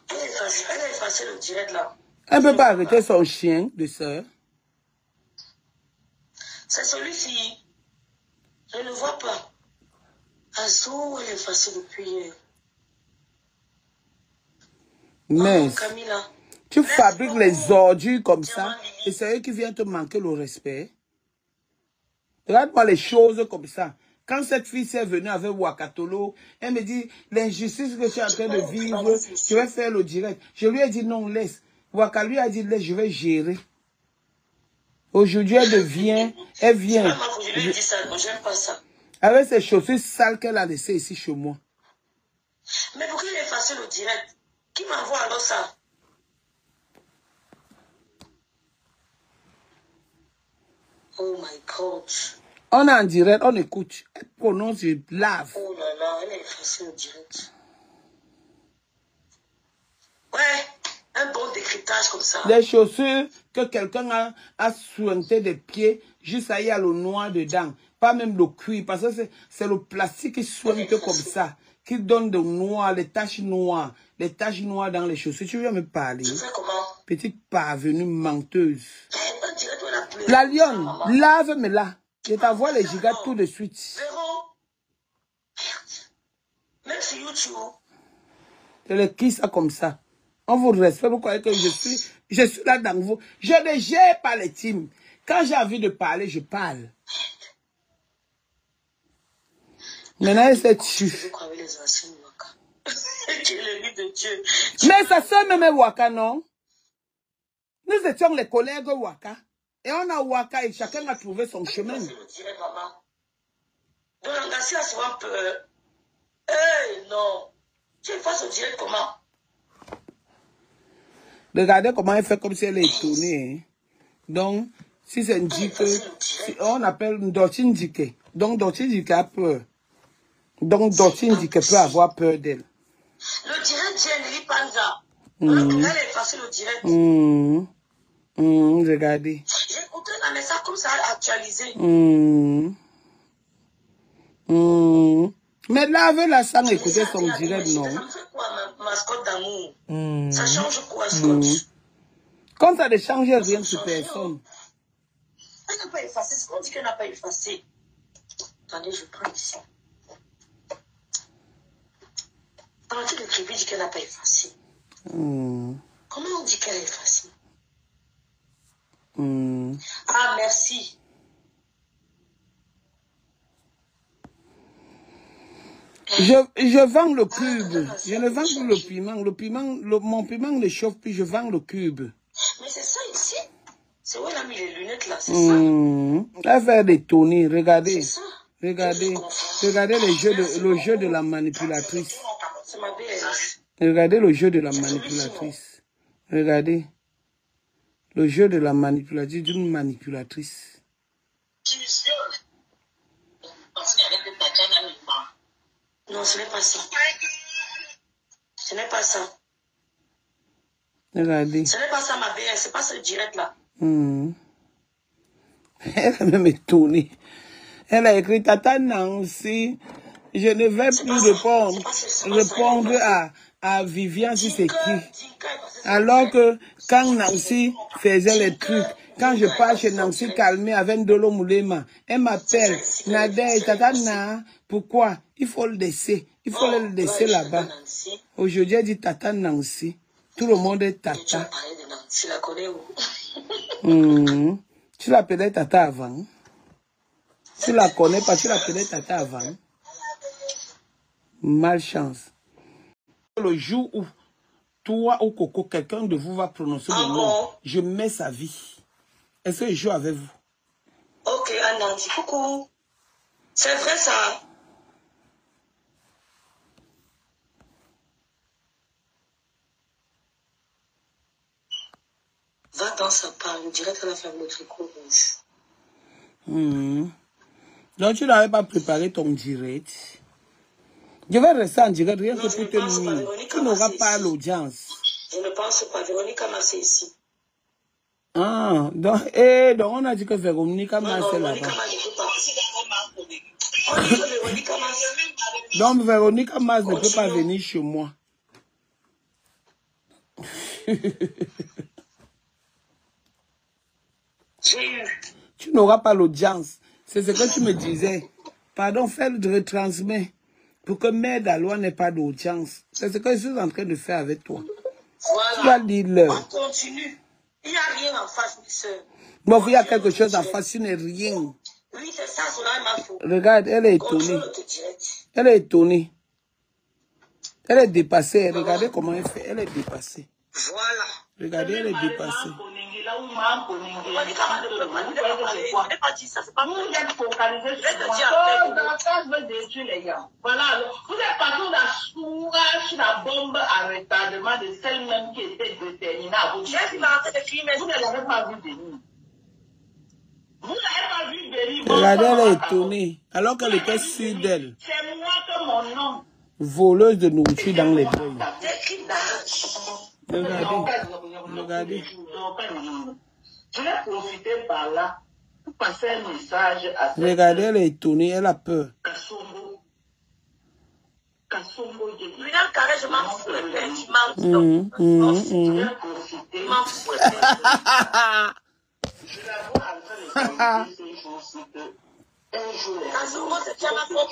Elle a effacé le direct là. Elle ne peut pas arrêter son chien de sœur. C'est celui-ci. Je ne le vois pas. Azou, elle est effacée depuis hier. Mais Camilla. tu fabriques les ordures comme ça et c'est eux qui viennent te manquer le respect. Regarde-moi les choses comme ça. Quand cette fille s'est venue avec Wakatolo, elle me dit, l'injustice que tu es en train de vivre, je vais faire le direct. Je lui ai dit non, laisse. Waka lui a dit, laisse, je vais gérer. Aujourd'hui, elle vient. Je lui ai dit ça, moi j'aime pas ça. Avec ces chaussures sales qu'elle a laissées ici chez moi. Mais pourquoi il a effacé le direct? Qui m'envoie alors ça? Oh my God. On est en direct, on écoute. Elle prononce, je lave. Oh là là, elle a effacé le direct. Ouais, un bon décryptage comme ça. Les chaussures que quelqu'un a soigné des pieds, juste là, il y a le noir dedans. Pas même le cuir, parce que c'est le plastique qui soigne comme ça. Qui donne de noir, les taches noires. Les taches noires dans les chaussures. Tu viens me parler? Je fais comment? Petite parvenue menteuse. On dirait qu'on a pleuré. La lionne, lave-moi là. Je t'envoie les gigas tout de suite. Véro. Merde. Même sur YouTube. Je le quitte ça comme ça. On vous respecte. Vous croyez que je suis là dans vous. Je ne gère pas les teams. Quand j'ai envie de parler, je parle. Maintenant, elle s'est tue. Je crois avec les anciens Waka. Tu es l'ennemi de Dieu. Mais sa soeur même est Waka, non? Nous étions les collègues Waka. Et on a Waka et chacun a trouvé son chemin. Je le dirais, maman. Donc, l'engagé a souvent peur. Eh, non. Tu es face au direct comment? Regardez comment elle fait comme si elle est étonnée. Hein. Donc, si c'est une dike, on appelle une Dortine dike. Donc, Dortine dike a peur. Donc, Dortine dike peut avoir peur d'elle. Le direct, j'ai Nelly Panza. Elle est facile le direct. Regardez. J'ai écouté mais ça, comme ça, actualisé. Mais lave-la sans écouter son direct, non? Ça me fait quoi, ma Scott d'amour? Ça change quoi, Scott? Quand ça ne change rien sur personne. Elle n'a pas effacé. C'est qu'on dit qu'elle n'a pas effacé. Attendez, je prends ici. Dans l'article de Crédit, dit qu'elle n'a pas effacé. Comment on dit qu'elle est effacée? Ah, merci. Je vends le cube. Je ne vends plus le piment. Mon piment ne chauffe plus, je vends le cube. Mais c'est ça ici. C'est où elle a mis les lunettes là, c'est ça. Elle fait des tournées, regardez. C'est ça. Regardez le jeu de la manipulatrice. C'est ma BS. Regardez le jeu de la manipulatrice. Regardez. Le jeu de la manipulatrice, d'une manipulatrice. Non, ce n'est pas ça. Ce n'est pas ça. Regardez. Ce n'est pas ça, ma BS. C'est pas ce direct là. Elle a même étonnée. Elle a écrit Tata Nancy. Je ne vais plus répondre à Viviane si c'est qui. Alors que quand Nancy faisait les trucs, quand je pars chez Nancy calmée avec Ndolo Moulema, elle m'appelle Nadé, Tata Na. Pourquoi? Il faut le laisser. Il faut le laisser là-bas. Aujourd'hui, elle dit Tata Nancy. Tout le monde est Tata. Tu la connais où? Tu l'appelais Tata avant. Tu la connais pas, tu l'appelais Tata avant. Malchance. Le jour où toi ou Coco, quelqu'un de vous va prononcer le nom, je mets sa vie. Est-ce que je joue avec vous? Ok, Anandi, coucou. C'est vrai ça. Va dans sa part, on dirait qu'elle a fait le tricot rouge. Donc tu n'avais pas préparé ton direct. Je vais rester en direct, rien que pour te nuire. Tu n'auras pas l'audience. Je ne pense pas. Véronique a massé ici. Ah, donc on a dit que Véronique a massé là-bas. Donc Véronique a massé ne peut pas venir chez moi. Tu n'auras pas l'audience. C'est ce que tu me disais. Pardon, fais le retransmet. Pour que Mère Daloa n'ait pas d'audience. C'est ce que je suis en train de faire avec toi. Voilà. Tu vas dire leur. On continue. Il n'y a rien en face, mes soeurs. Bon, il y a quelque chose en face, ce n'est rien. Oui, c'est ça, cela est ma faute. Regarde, elle est étonnée. Elle est étonnée. Elle est dépassée. Regardez comment elle fait. Elle est dépassée. Voilà. Regardez, elle est dépassée. Voilà, vous êtes partout sur la bombe à retardement de celle-même qui était déterminée à vous. Vous n'avez pas vu venir. Vous n'avez pas vu venir. Regardez, elle est étonnée. Alors qu'elle était sûre d'elle. C'est moi que mon nom. Voleuse de nourriture dans les deuils. Regardez. Regardez. Je vais profiter par là pour passer un message à cette... Regardez, elle est étonnée, elle a peur. Kassongo, Lui, dans le carré, je m'en fous le père. Je je vais profiter. m'en fous le père. Je la vois en train de parler ces jours-ci que un jour... Kassongo, c'est Tiamafok.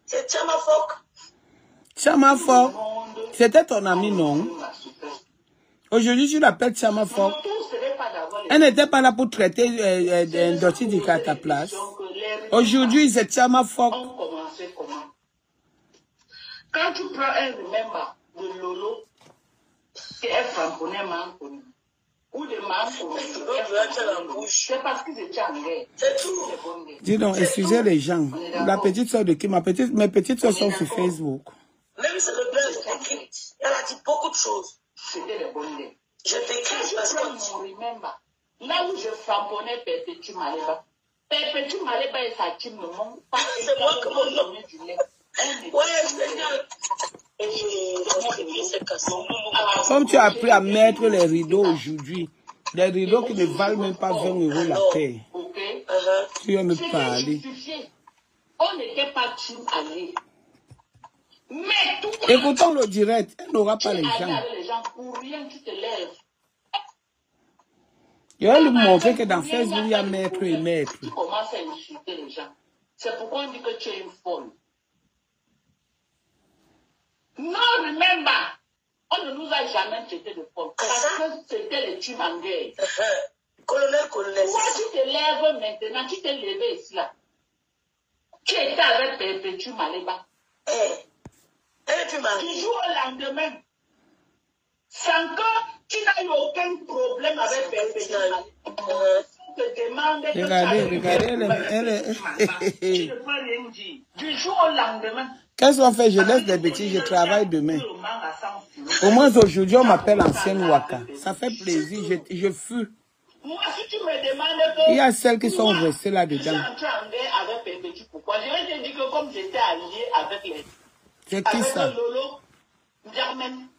C'est Tiamafok. Chamafok, c'était ton ami, non? Aujourd'hui, tu l'appelles Chamafok. Elle n'était pas là pour traiter un dossier du cas à ta place. Aujourd'hui, c'est Chamafok. Quand tu prends un remember de Lolo, qui est franconais, manconais, ou de manconais, c'est parce que c'est Tchangé. C'est tout. Dis donc, excusez les gens. La petite soeur de qui? Mes petites soeurs sont sur Facebook. Même si le père de t'écrit, elle a dit beaucoup de choses. C'était les bonnes lettres. Je t'écris parce Quand que... je remember, là où je frapponnais Perpétue Maléba, Perpétue Maléba et sa team ne m'ont pas... C'est moi que mon nom. Ouais, Seigneur. Comme tu as appris à mettre les rideaux aujourd'hui, Des rideaux qui ne valent même pas 20 € la paire. Ok. Tu vas me C'était parler. justifié. On n'était pas team alliés. Mais tout Écoutons le direct. Elle n'aura pas les avec gens. les gens pour rien, tu te lèves. Je vais lui montrer que dans Facebook, il y a maître et maître. Tu commences à insulter les gens. C'est pourquoi on dit que tu es une folle. Non, remember, on ne nous a jamais traité de folle. Parce que c'était les teams en guerre. Colonel. Toi, tu te lèves maintenant, tu t'es levé ici là. Tu étais avec Perpétue Maléba. Du jour au lendemain, sans que tu n'as eu aucun problème avec Perpétue Maléba. Regardez, Tu ne peux rien dire. Du jour au lendemain. Qu'est-ce qu'on fait? Je laisse des bêtises, je travaille demain. Au moins aujourd'hui, on m'appelle ancienne Waka. Ça fait plaisir, je fuis. Moi, si tu me demandes que... Il y a celles qui sont restées là-dedans. Je suis entré en guerre avec Perpétue. Pourquoi? Je vais te dire que comme j'étais allié avec les... C'est qui ça? Avec Lolo, Germaine.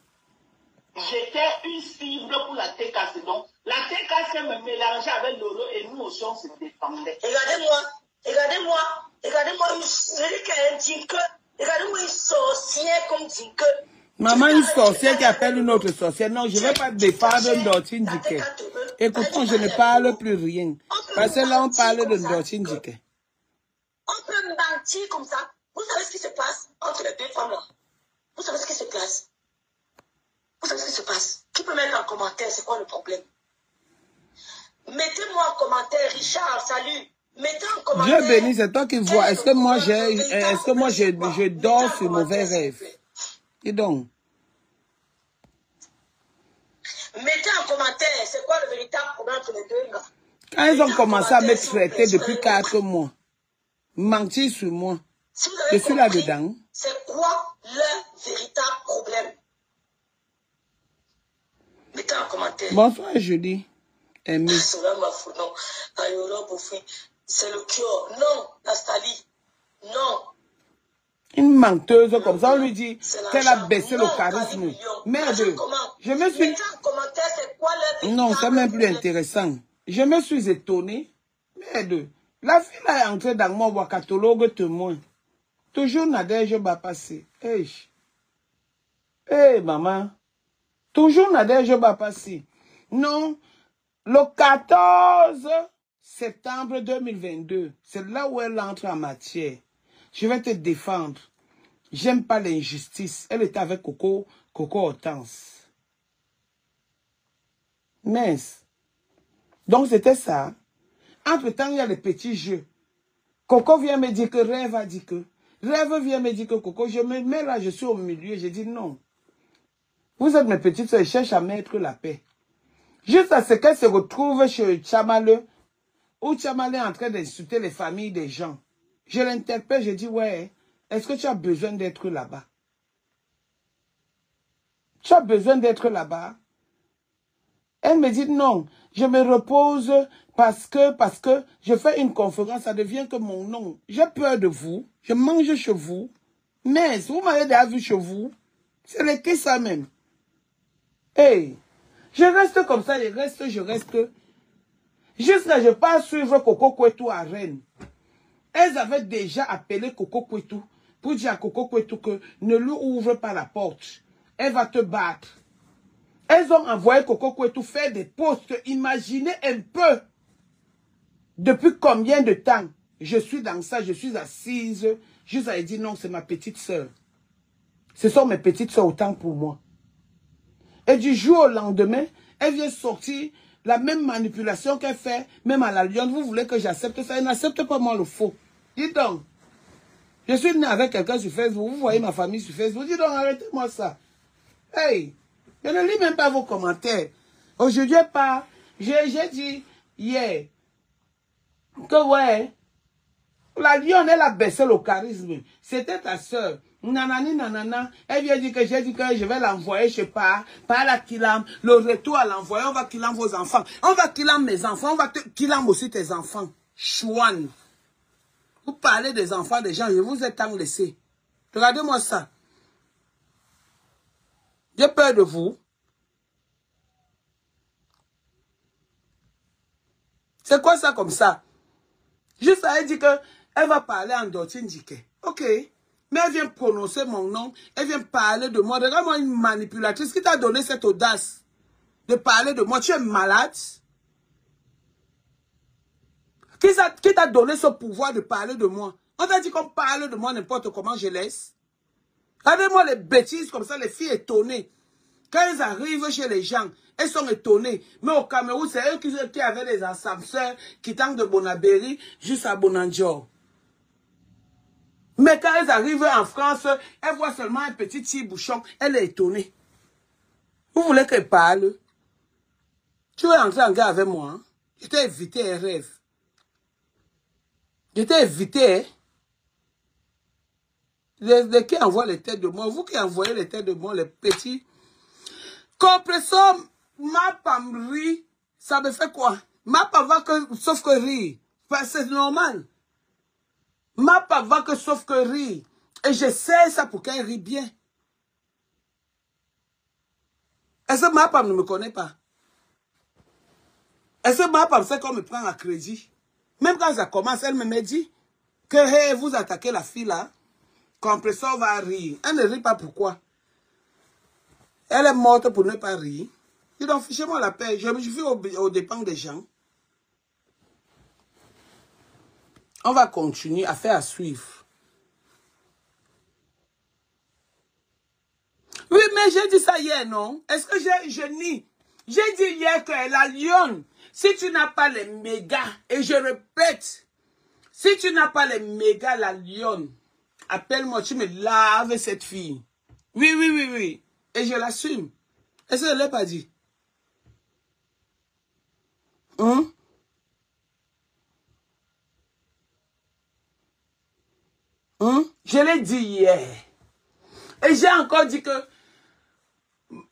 J'étais une cible pour la TKC. Donc, la TKC me mélangeait avec Lolo et nous aussi, on se défendait. Regardez-moi, je dis qu'elle dit que, regardez-moi une sorcière comme dit que. Maman, une sorcière qui appelle une autre sorcière. Non, je ne vais pas défendre Ndotine Dike. Écoutons, je ne parle plus rien. Parce que là, on parle de Ndotine Dike. On peut mentir comme ça. Vous savez ce qui se passe entre les deux femmes là? Vous savez ce qui se passe? Vous savez ce qui se passe? Qui peut mettre en commentaire c'est quoi le problème? Mettez-moi en commentaire, Richard, salut. Mettez en commentaire. Dieu béni, c'est toi qui vois. Est-ce que moi, je dors sur mauvais rêve? Et donc? Mettez en commentaire, c'est quoi le véritable problème entre les deux là? Quand ils ont commencé à me traiter depuis 4 mois, mentir sur moi, je suis là-dedans. C'est quoi leur véritable problème? Mettez en commentaire. Bonsoir, Julie. Amy. C'est le cure. Non, Nastali. Non. Une menteuse comme ça, on lui dit qu'elle a baissé le charisme. Merde, je me suis... Non, c'est même plus intéressant. Je me suis étonné. Merde, la fille est entrée dans mon catalogue témoin. Toujours Nadège va passer. Hey, maman. Toujours Nadège va passer. Non, le 14 septembre 2022, c'est là où elle entre en matière. Je vais te défendre. J'aime pas l'injustice. Elle était avec Coco Hortense. Mince. Donc c'était ça. Entre-temps, il y a les petits jeux. Coco vient me dire que Rêve a dit que. Rêve vient me dire que Coco, je me mets là, je suis au milieu. Je dis non. Vous êtes mes petites soeurs, je cherche à mettre la paix. Juste à ce qu'elle se retrouve chez Tchamale, où Tchamale est en train d'insulter les familles des gens. Je l'interpelle, je dis, ouais, est-ce que tu as besoin d'être là-bas? Tu as besoin d'être là-bas? Elle me dit, non, je me repose parce que je fais une conférence, ça devient que mon nom. J'ai peur de vous, je mange chez vous, mais vous m'avez déjà vu chez vous, c'est le que ça même. Hey, je reste comme ça, je reste. Jusqu'à je pars suivre Coco Kwetu à Rennes. Elles avaient déjà appelé Coco Kwetu pour dire à Coco Kwetu que ne lui ouvre pas la porte. Elle va te battre. Elles ont envoyé Coco Kwetu faire des posts. Imaginez un peu. Depuis combien de temps je suis dans ça, je suis assise. Juste à dire non, c'est ma petite soeur. Ce sont mes petites soeurs autant pour moi. Et du jour au lendemain, elle vient sortir la même manipulation qu'elle fait, même à l'Alliance. Vous voulez que j'accepte ça? Elle n'accepte pas moi le faux. Dis donc, je suis né avec quelqu'un sur Facebook. Vous voyez ma famille sur Facebook. Dis donc, arrêtez-moi ça. Hey, je ne lis même pas vos commentaires. Aujourd'hui, j'ai dit hier que ouais, la lionne, elle a baissé le charisme. C'était ta soeur. Nanani, nanana. Elle vient dire que j'ai dit que je vais l'envoyer, je sais pas, par la Kilam. Le retour à l'envoyer, on va Kilam vos enfants. On va Kilam mes enfants, on va Kilam aussi tes enfants. Chouane. Vous parlez des enfants des gens, je vous ai tant laissé. Regardez-moi ça. J'ai peur de vous. C'est quoi ça comme ça? Juste elle dit qu'elle va parler en Dortine Dike. Ok. Mais elle vient prononcer mon nom. Elle vient parler de moi. Regarde-moi une manipulatrice qui t'a donné cette audace de parler de moi. Tu es malade? Qui t'a donné ce pouvoir de parler de moi? On t'a dit qu'on parle de moi n'importe comment, je laisse. Regardez-moi les bêtises comme ça, les filles étonnées. Quand elles arrivent chez les gens, elles sont étonnées. Mais au Cameroun, c'est eux qui avaient des ascenseurs qui tentent de Bonabéry jusqu'à Bonandior. Mais quand elles arrivent en France, elles voient seulement un petit tire-bouchon. Elle est étonnée. Vous voulez qu'elle parle? Tu veux entrer en guerre avec moi? Hein? Je t'ai évité un rêve. Je t'ai évité. Les qui envoient les têtes de moi? Vous qui envoyez les têtes de moi, les petits. Compresseur, ma femme rit. Ça me fait quoi? Ma femme va que, sauf que rire. C'est normal. Ma femme va que sauf que rire. Et je sais ça pour qu'elle rit bien. Est-ce que ma femme ne me connaît pas? Est-ce que ma femme sait qu'on me prend à crédit? Même quand ça commence, elle me dit que hey, vous attaquez la fille là. Compresseur va rire. Elle ne rit pas pourquoi? Elle est morte pour ne pas rire. Dis donc, fichez-moi la paix. Je vis aux dépens des gens. On va continuer à faire à suivre. Oui, mais j'ai dit ça hier, non? Est-ce que je nie? J'ai dit hier que la lionne, si tu n'as pas les mégas, et je répète, si tu n'as pas les mégas, la lionne, appelle-moi, tu me laves cette fille. Oui, oui, oui, oui. Et je l'assume. Est-ce que je ne l'ai pas dit? Hein? Hein? Je l'ai dit hier. Et j'ai encore dit que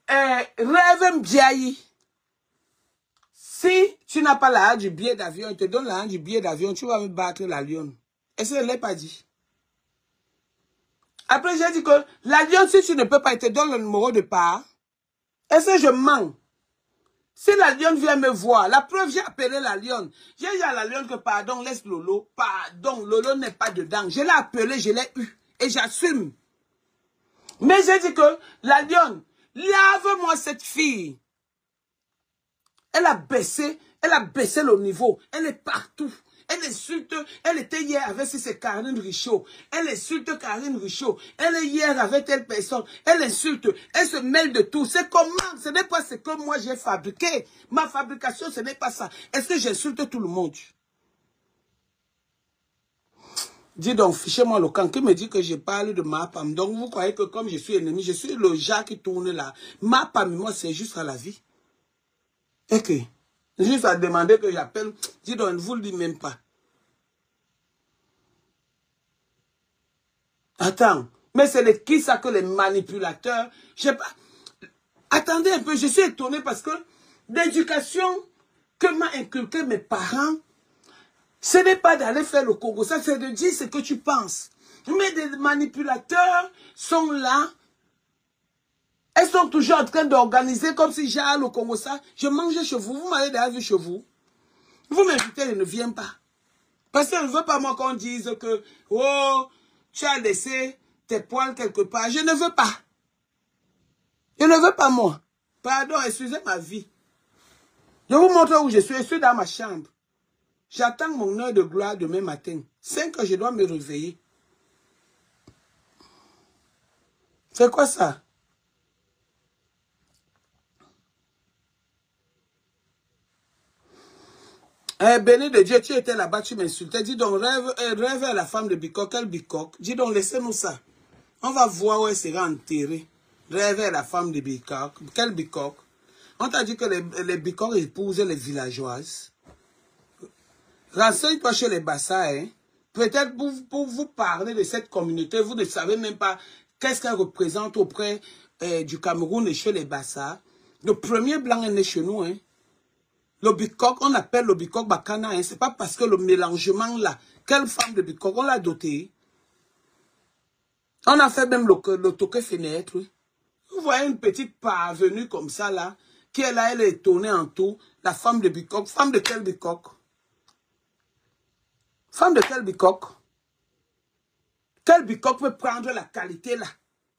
rêve Mbiayi. Si tu n'as pas l'argent du billet d'avion, je te donne l'argent du billet d'avion, tu vas me battre la lionne. Est-ce que je ne l'ai pas dit? Après, j'ai dit que la lionne, si tu ne peux pas, je te donne le numéro de part. Est-ce que je mens? Si la lionne vient me voir, la preuve, j'ai appelé la lionne. J'ai dit à la lionne que pardon, laisse Lolo. Pardon, Lolo n'est pas dedans. Je l'ai appelé, je l'ai eu. Et j'assume. Mais j'ai dit que la lionne, lave-moi cette fille. Elle a baissé le niveau. Elle est partout. Elle insulte, elle était hier avec c'est Karine Richaud. Elle insulte Karine Richaud. Elle est hier avec telle personne. Elle insulte, elle se mêle de tout. C'est comment? Ce n'est pas ce que moi j'ai fabriqué. Ma fabrication, ce n'est pas ça. Est-ce que j'insulte tout le monde? Dis donc, fichez-moi le camp qui me dit que je parle de ma femme. Donc vous croyez que comme je suis ennemi, je suis le Jacques qui tourne là. Ma femme, moi, c'est juste à la vie. Ok. Juste à demander que j'appelle. Dis donc, ne vous le dis même pas. Attends. Mais c'est qui ça que les manipulateurs? Je sais pas. Attendez un peu, je suis étonné parce que l'éducation que m'a inculqué mes parents, ce n'est pas d'aller faire le Congo. Ça, c'est de dire ce que tu penses. Mais des manipulateurs sont là. Elles sont toujours en train d'organiser comme si j'ai le Congo ça. Je mange chez vous. Vous m'avez déjà vu chez vous. Vous m'invitez, je ne viens pas. Parce que je ne veux pas moi qu'on dise que oh, tu as laissé tes poils quelque part. Je ne veux pas. Je ne veux pas moi. Pardon, excusez ma vie. Je vous montre où je suis. Je suis dans ma chambre. J'attends mon heure de gloire demain matin. 5 heures, je dois me réveiller. C'est quoi ça? Béni de Dieu, tu étais là-bas, tu m'insultais. Dis donc, rêve à la femme de Bikok. Quel Bikok? Dis donc, laissez-nous ça. On va voir où elle sera enterrée. Rêve à la femme de Bikok. Quel Bikok? On t'a dit que les Bikok épousent les villageoises. Renseigne-toi chez les Bassa, hein. Peut-être pour vous parler de cette communauté, vous ne savez même pas qu'est-ce qu'elle représente auprès du Cameroun et chez les Bassa. Le premier blanc est né chez nous, hein. Le Bikok, on appelle le Bikok Bakana, hein. C'est pas parce que le mélangement là, quelle femme de Bikok, on l'a doté. On a fait même le toqué fenêtre. Vous voyez une petite parvenue comme ça là, qui est là, elle est étonnée en tout. La femme de Bikok. Femme de quel Bikok? Femme de quel bicoque? Quel bicoque peut prendre la qualité là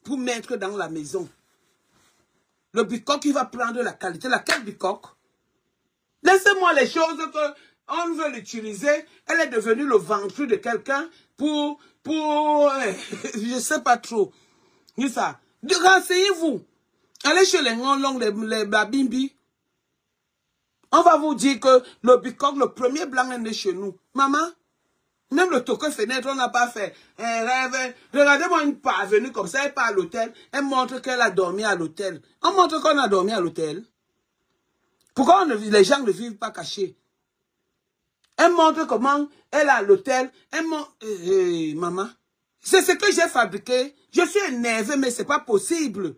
pour mettre dans la maison? Le bicoque qui va prendre la qualité là, quel bicoque? Laissez-moi les choses que on veut l'utiliser. Elle est devenue le ventre de quelqu'un pour je sais pas trop. C'est ça. Renseignez-vous. Allez chez les longs, les babimbi. On va vous dire que le bicoque, le premier blanc est né chez nous. Maman, même le toque fenêtre, on n'a pas fait un rêve. Regardez-moi une parvenue comme ça, elle part à l'hôtel. Elle montre qu'elle a dormi à l'hôtel. On montre qu'on a dormi à l'hôtel. Pourquoi les gens ne vivent pas cachés? Elle montre comment elle est à l'hôtel. Elle montre... maman, c'est ce que j'ai fabriqué. Je suis énervée, mais ce n'est pas possible.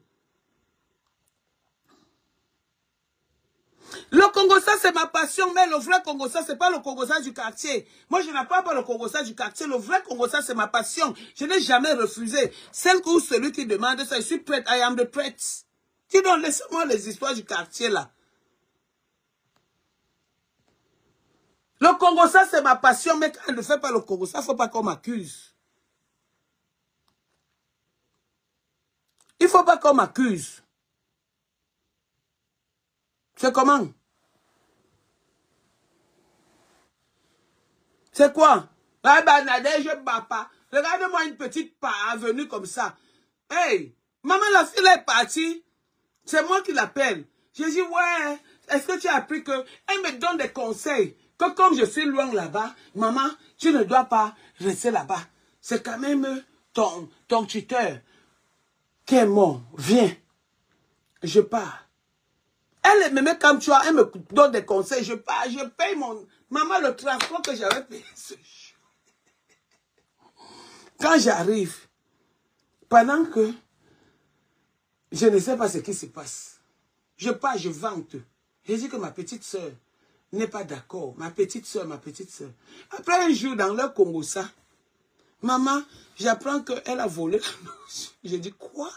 Le Congo-ça, c'est ma passion, mais le vrai Congo-ça, ce n'est pas le Congo-ça du quartier. Moi, je n'ai pas le Congo-ça du quartier. Le vrai Congo-ça, c'est ma passion. Je n'ai jamais refusé. Celle ou celui qui demande ça, je suis prête. I am the prête. Dis donc, laissez-moi les histoires du quartier, là. Le Congo-ça, c'est ma passion, mais quand elle ne fait pas le Congo-ça, il ne faut pas qu'on m'accuse. Il ne faut pas qu'on m'accuse. C'est comment? C'est quoi? Ah ben, Nadège, je ne bats pas. Regardez-moi une petite avenue comme ça. Hey, maman, la fille est partie. C'est moi qui l'appelle. J'ai dit, ouais, est-ce que tu as appris que... Elle me donne des conseils. Que comme je suis loin là-bas, maman, tu ne dois pas rester là-bas. C'est quand même ton tuteur qui est mort. Viens. Je pars. Elle me met comme tu as, elle me donne des conseils. Je pars, je paye mon... Maman, le transport que j'avais payé ce jour. Quand j'arrive, pendant que je ne sais pas ce qui se passe, je pars, je vante. J'ai dit que ma petite soeur n'est pas d'accord. Ma petite soeur. Après un jour, dans leur Congo, ça, maman, j'apprends qu'elle a volé la nourriture. J'ai dit, quoi?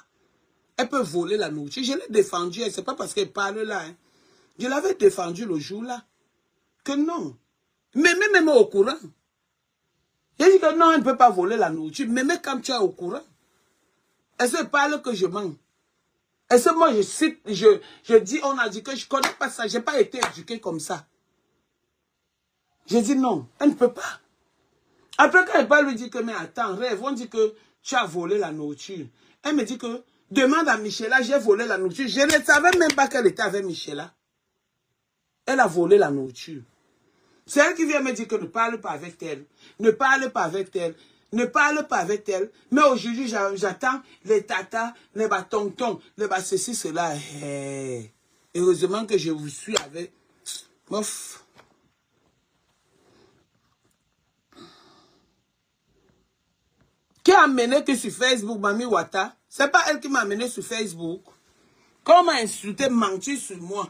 Elle peut voler la nourriture. Je l'ai défendue. Ce n'est pas parce qu'elle parle là. Hein. Je l'avais défendue le jour-là. Que non. Mais même au courant. J'ai dit que non, elle ne peut pas voler la nourriture. Mais même quand tu es au courant. Elle se parle que je mens. Et ce moi, je cite, je dis, on a dit que je ne connais pas ça. Je n'ai pas été éduquée comme ça. J'ai dit non, elle ne peut pas. Après, quand elle va lui dire que, mais attends, rêve, on dit que tu as volé la nourriture. Elle me dit que, demande à Michela, j'ai volé la nourriture. Je ne savais même pas qu'elle était avec Michela. Elle a volé la nourriture. C'est elle qui vient me dire que ne parle pas avec elle. Ne parle pas avec elle. Ne parle pas avec elle. Mais aujourd'hui, j'attends les tatas, les tontons, les ceci, cela. Hey. Heureusement que je vous suis avec... Mof. Qui a amené que sur Facebook, Mami Wata? C'est pas elle qui m'a amené sur Facebook. Quand on m'a insulté, menti sur moi.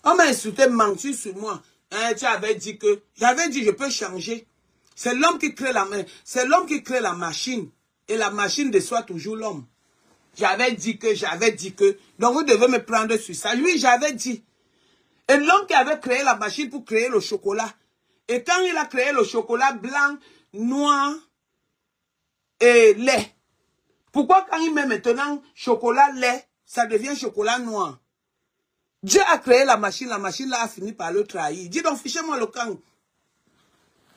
On m'a insulté, menti sur moi. Hein, tu avais dit que... J'avais dit, je peux changer. C'est l'homme qui crée la main. C'est l'homme qui crée la machine. Et la machine déçoit toujours l'homme. J'avais dit que... Donc vous devez me prendre sur ça. Oui, j'avais dit. Et l'homme qui avait créé la machine pour créer le chocolat. Et quand il a créé le chocolat blanc, noir et lait. Pourquoi quand il met maintenant chocolat lait, ça devient chocolat noir? Dieu a créé la machine là a fini par le trahir. Dis donc, fichez-moi le camp.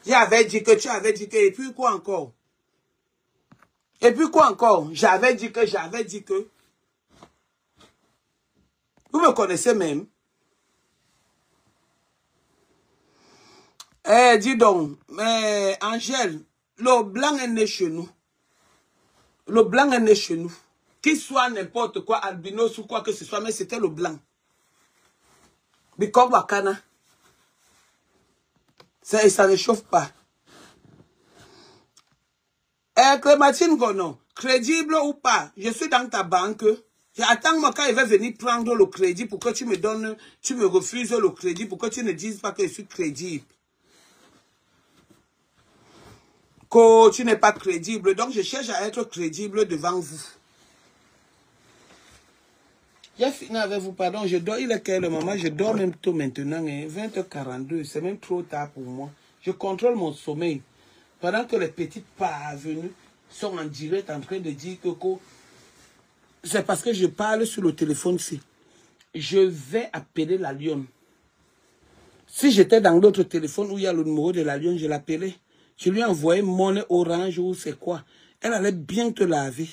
J'avais dit que, tu avais dit que, et puis quoi encore? Et puis quoi encore? J'avais dit que. Vous me connaissez même. Eh, dis donc, Angèle, le blanc est né chez nous. Le blanc est né chez nous. Qu'il soit n'importe quoi, albinos ou quoi que ce soit, mais c'était le blanc. Bikok Wakana. Ça ne chauffe pas. Clémentine Gonon, crédible ou pas, je suis dans ta banque. Attends-moi quand il va venir prendre le crédit pour que tu me donnes, tu me refuses le crédit pour que tu ne dises pas que je suis crédible. Que tu n'es pas crédible, donc je cherche à être crédible devant vous. J'ai fini avec vous, pardon, je dors, il est quel moment? Je dors même tôt maintenant, hein, 20h42, c'est même trop tard pour moi. Je contrôle mon sommeil. Pendant que les petites parvenues sont en direct en train de dire que c'est parce que je parle sur le téléphone ici. Je vais appeler la lionne. Si j'étais dans l'autre téléphone où il y a le numéro de la lionne, je l'appelais. Je lui envoyais monnaie orange ou c'est quoi. Elle allait bien te laver.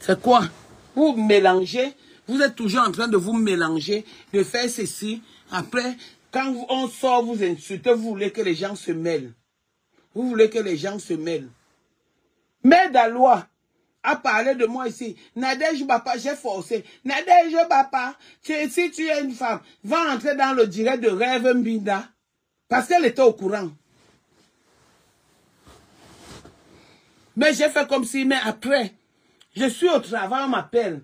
C'est quoi? Vous mélangez, vous êtes toujours en train de vous mélanger, de faire ceci. Après, quand on sort, vous insultez, vous voulez que les gens se mêlent. Vous voulez que les gens se mêlent. Mais Dalois a parlé de moi ici. Nadège Bapa, j'ai forcé. Nadège Bapa, si tu es une femme, va entrer dans le direct de Rêve Mbinda. Parce qu'elle était au courant. Mais j'ai fait comme si, mais après, je suis au travail, on m'appelle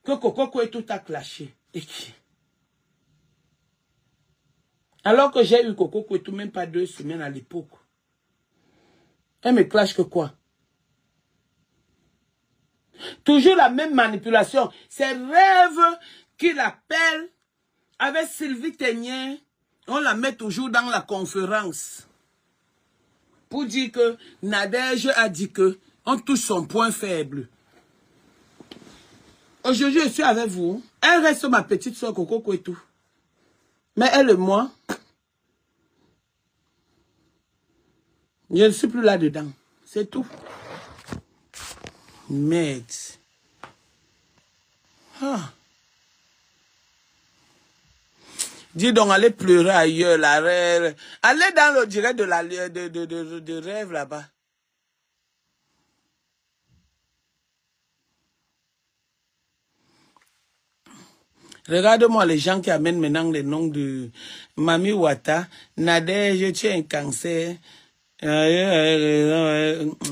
que Coco Kouetou a clashé. Et qui? Alors que j'ai eu Coco Kouetou même pas 2 semaines à l'époque. Elle me clash que quoi? Toujours la même manipulation. C'est Rêve qui l'appelle avec Sylvie Ténien. On la met toujours dans la conférence. Pour dire que Nadège a dit que on touche son point faible. Aujourd'hui, je suis avec vous. Elle reste ma petite soeur Coco Kouetou. Mais elle et moi, je ne suis plus là-dedans. C'est tout. Merde. Ah. Dis donc, allez pleurer ailleurs, la rêve. Allez dans le direct de Rêve là-bas. Regarde-moi les gens qui amènent maintenant les noms de Mami Wata, Nadège, tu as un cancer.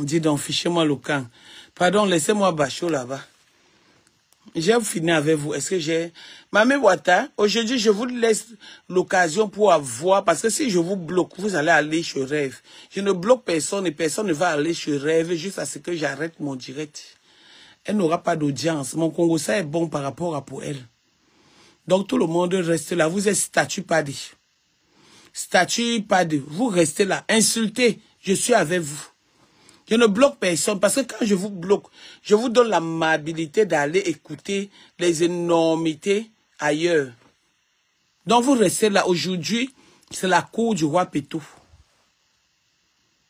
Dis donc, fichez-moi le camp. Pardon, laissez-moi Bachot là-bas. J'ai fini avec vous. Est-ce que j'ai... Mami Wata, aujourd'hui, je vous laisse l'occasion pour avoir... Parce que si je vous bloque, vous allez aller sur Rêve. Je ne bloque personne et personne ne va aller sur Rêve juste à ce que j'arrête mon direct. Elle n'aura pas d'audience. Mon Congo, ça est bon par rapport à pour elle. Donc, tout le monde reste là. Vous êtes statut paddy. Statut paddy. Vous restez là. Insultez. Je suis avec vous. Je ne bloque personne parce que quand je vous bloque, je vous donne l'amabilité d'aller écouter les énormités ailleurs. Donc, vous restez là. Aujourd'hui, c'est la cour du roi Pétou.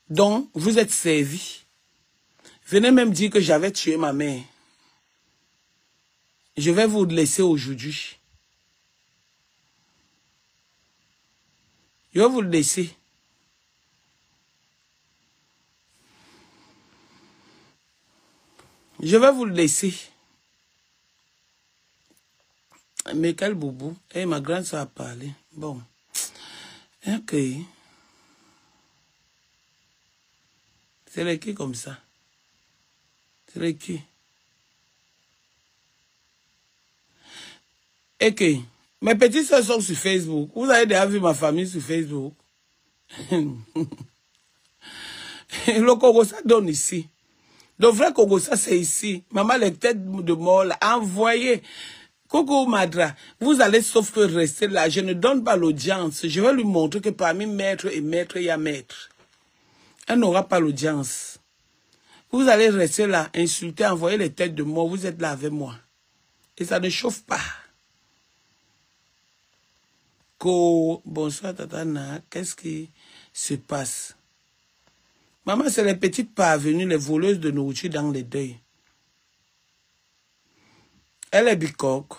Donc, vous êtes servis. Venez même dire que j'avais tué ma mère. Je vais vous laisser aujourd'hui. Je vais vous le laisser. Je vais vous le laisser. Mais quel boubou. Eh, ma grande soeur a parlé. Bon. Ok. C'est les qui comme ça? C'est les qui? Ok. Mes petites soeurs sont sur Facebook. Vous avez déjà vu ma famille sur Facebook. Le Congo, ça donne ici. Le vrai Congo, ça c'est ici. Maman, les têtes de mort, là, envoyez. Coco Madra, vous allez sauf que rester là. Je ne donne pas l'audience. Je vais lui montrer que parmi maître et maître, il y a maître. Elle n'aura pas l'audience. Vous allez rester là, insulter, envoyer les têtes de mort. Vous êtes là avec moi. Et ça ne chauffe pas. Bonsoir, Tatana. Qu'est-ce qui se passe? Maman, c'est les petites parvenues, les voleuses de nourriture dans les deuils. Elle est bicoque.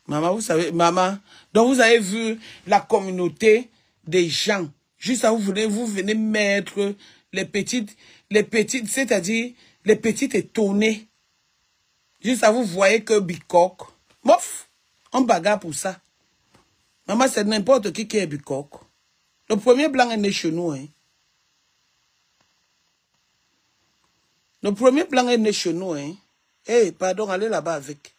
Maman, vous savez, maman, donc vous avez vu la communauté des gens. Juste à vous venez mettre les petites, c'est-à-dire les petites étonnées. Juste à vous voyez que bicoque. Mof, on bagarre pour ça. Maman, c'est n'importe qui est bicoque. Le premier blanc est né chez nous. Hein. Le premier blanc est né chez nous. Hein. Eh, pardon, allez là-bas avec.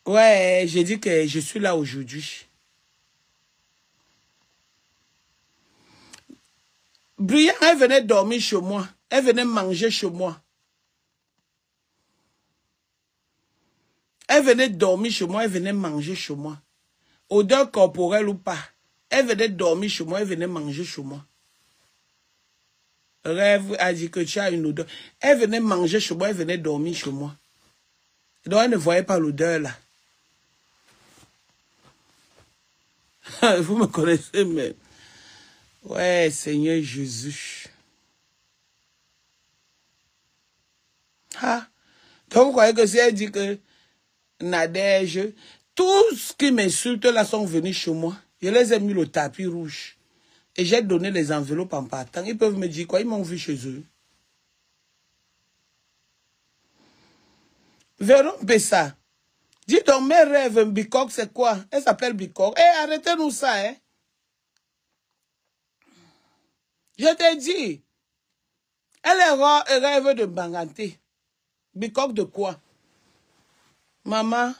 Ouais, j'ai dit que je suis là aujourd'hui. Brillant, elle venait dormir chez moi. Elle venait manger chez moi. Elle venait dormir chez moi, elle venait manger chez moi. Odeur corporelle ou pas. Elle venait dormir chez moi, elle venait manger chez moi. Rêve a dit que tu as une odeur. Elle venait manger chez moi, elle venait dormir chez moi. Donc elle ne voyait pas l'odeur là. Vous me connaissez, mais... Ouais, Seigneur Jésus. Ah. Donc vous croyez que si elle dit que Nadège, tous ceux qui m'insultent là sont venus chez moi. Je les ai mis le tapis rouge. Et j'ai donné les enveloppes en partant. Ils peuvent me dire quoi? Ils m'ont vu chez eux. Verons Bessa. Dis donc, mes rêves, Bicoque, c'est quoi? Elle s'appelle Bicoque. Eh, arrêtez-nous ça, hein. Je t'ai dit. Elle est rêve de Banganté. Bicoque de quoi? Maman.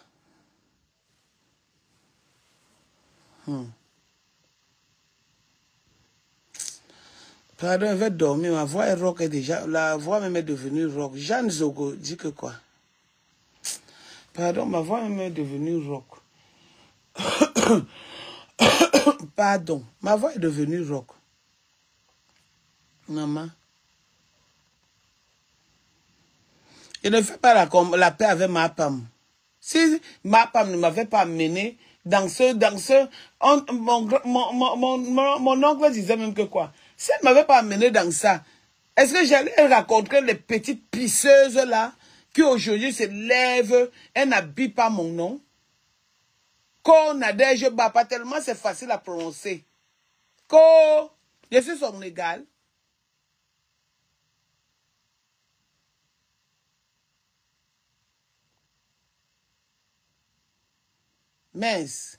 Pardon, elle va dormir. Ma voix est rock déjà. La voix même est devenue rock. Jeanne Zogo dit que quoi? Pardon, ma voix même est devenue rock. Pardon, ma voix est devenue rock. Maman. Je ne fais pas la paix avec ma femme. Si ma femme ne m'avait pas amené dans mon oncle disait même que quoi? Si elle ne m'avait pas amené dans ça, est-ce que j'allais rencontrer les petites pisseuses là, qui aujourd'hui se lèvent, elles n'habillent pas mon nom? Ko Nadège Bapa, tellement c'est facile à prononcer. Ko, je suis son égal. Mince.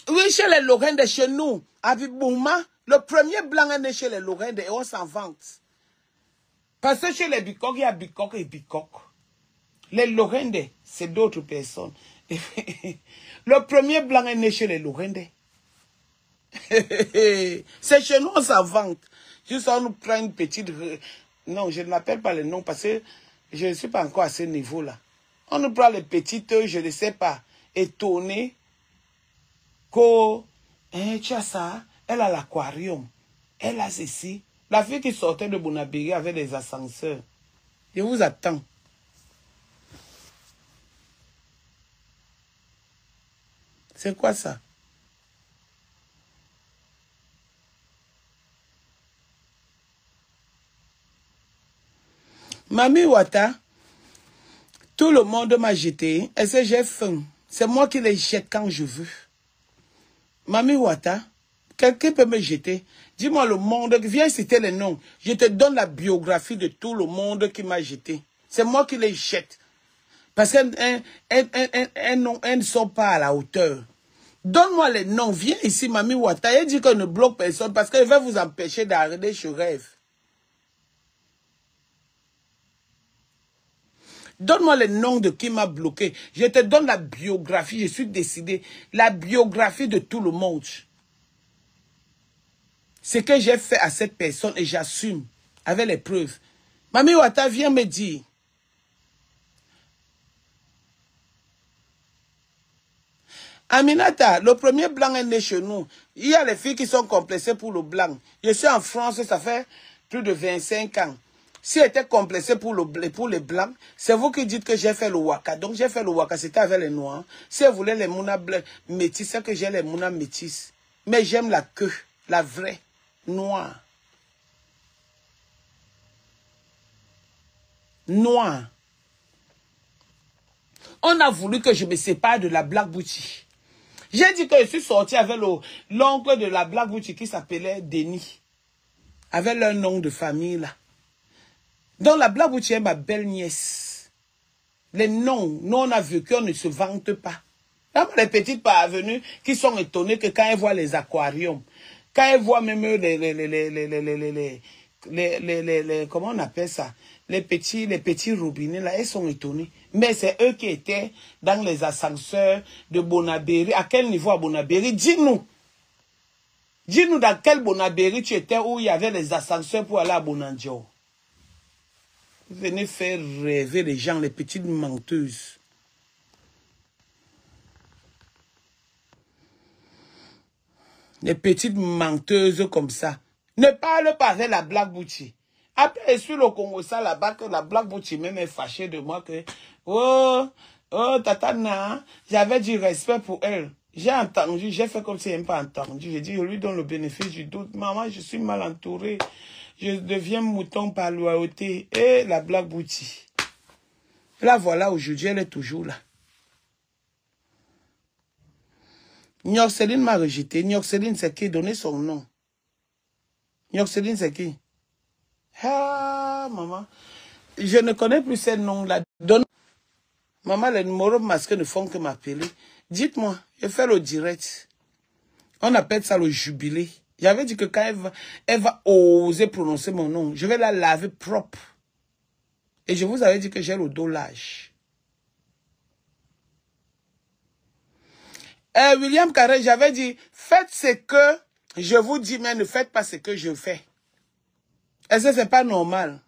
Oui, chez les Lorraines de chez nous, à Bibouma, le premier blanc est né chez les Lorraines et on s'en vante. Parce que chez les Bicoques, il y a Bicoque et Bicoque. Les Lorraines, c'est d'autres personnes. Le premier blanc est né chez les Lorraines. C'est chez nous, on s'en vante. Juste on nous prend une petite... Non, je ne l'appelle pas le nom parce que je ne suis pas encore à ce niveau-là. On nous prend les petites, je ne sais pas, étonnées. Tu as ça, elle a l'aquarium, elle a ceci. La fille qui sortait de Bonabéry avait des ascenseurs. Je vous attends. C'est quoi ça? Mami Wata, tout le monde m'a jeté. Est-ce que j'ai faim? C'est moi qui les jette quand je veux. Mami Wata, quelqu'un peut me jeter? Dis-moi le monde, viens citer les noms. Je te donne la biographie de tout le monde qui m'a jeté. C'est moi qui les jette. Parce qu'elles ne sont pas à la hauteur. Donne-moi les noms. Viens ici, Mami Wata. Elle dit qu'elle ne bloque personne parce qu'elle va vous empêcher d'arrêter ce rêve. Donne-moi les noms de qui m'a bloqué. Je te donne la biographie. Je suis décidé. La biographie de tout le monde. Ce que j'ai fait à cette personne et j'assume avec les preuves. Mami Wata, viens me dire. Aminata, le premier blanc est né chez nous. Il y a les filles qui sont complexées pour le blanc. Je suis en France, ça fait plus de 25 ans. Si elle était complexée pour les blancs, c'est vous qui dites que j'ai fait le waka. Donc j'ai fait le waka, c'était avec les noirs. Si elle voulait les mouna métis, c'est que j'ai les mouna métis. Mais j'aime la queue, la vraie, noire. Noire. On a voulu que je me sépare de la Black Boutique. J'ai dit que je suis sortie avec l'oncle de la Black Boutique qui s'appelait Denis. Avec leur nom de famille là. Donc la Black Boutique est ma belle nièce. Les noms, nous on a vécu, on ne se vante pas. Là, les petites parvenues qui sont étonnées que quand elles voient les aquariums, quand elles voient même comment on appelle ça, les petits robinets là, elles sont étonnées. Mais c'est eux qui étaient dans les ascenseurs de Bonabéry. À quel niveau à Bonabéry? Dis-nous. Dis-nous dans quel Bonabéry tu étais où il y avait les ascenseurs pour aller à Bonandio. Vous venez faire rêver les gens, les petites menteuses. Les petites menteuses comme ça. Ne parle pas avec la Black Bouchi. Après, sur le Congo, ça là-bas, que la Black Bouchi même est fâchée de moi que, oh, Tatana, j'avais du respect pour elle. J'ai entendu, j'ai fait comme si elle n'a pas entendu. J'ai dit, je lui donne le bénéfice du doute. Maman, je suis mal entourée. Je deviens mouton par loyauté. Et la Black Bouchi. Là, voilà, aujourd'hui, elle est toujours là. Nyorceline m'a rejeté. Nyorceline, c'est qui? Donnez son nom. Nyorceline, c'est qui? Ah, maman. Je ne connais plus ces noms-là. Maman, les numéros masqués ne font que m'appeler. Dites-moi, je fais le direct. On appelle ça le jubilé. J'avais dit que quand elle va oser prononcer mon nom, je vais la laver propre. Et je vous avais dit que j'ai le dos lâche. William Carré, j'avais dit, faites ce que je vous dis, mais ne faites pas ce que je fais. Est-ce que c'est pas normal?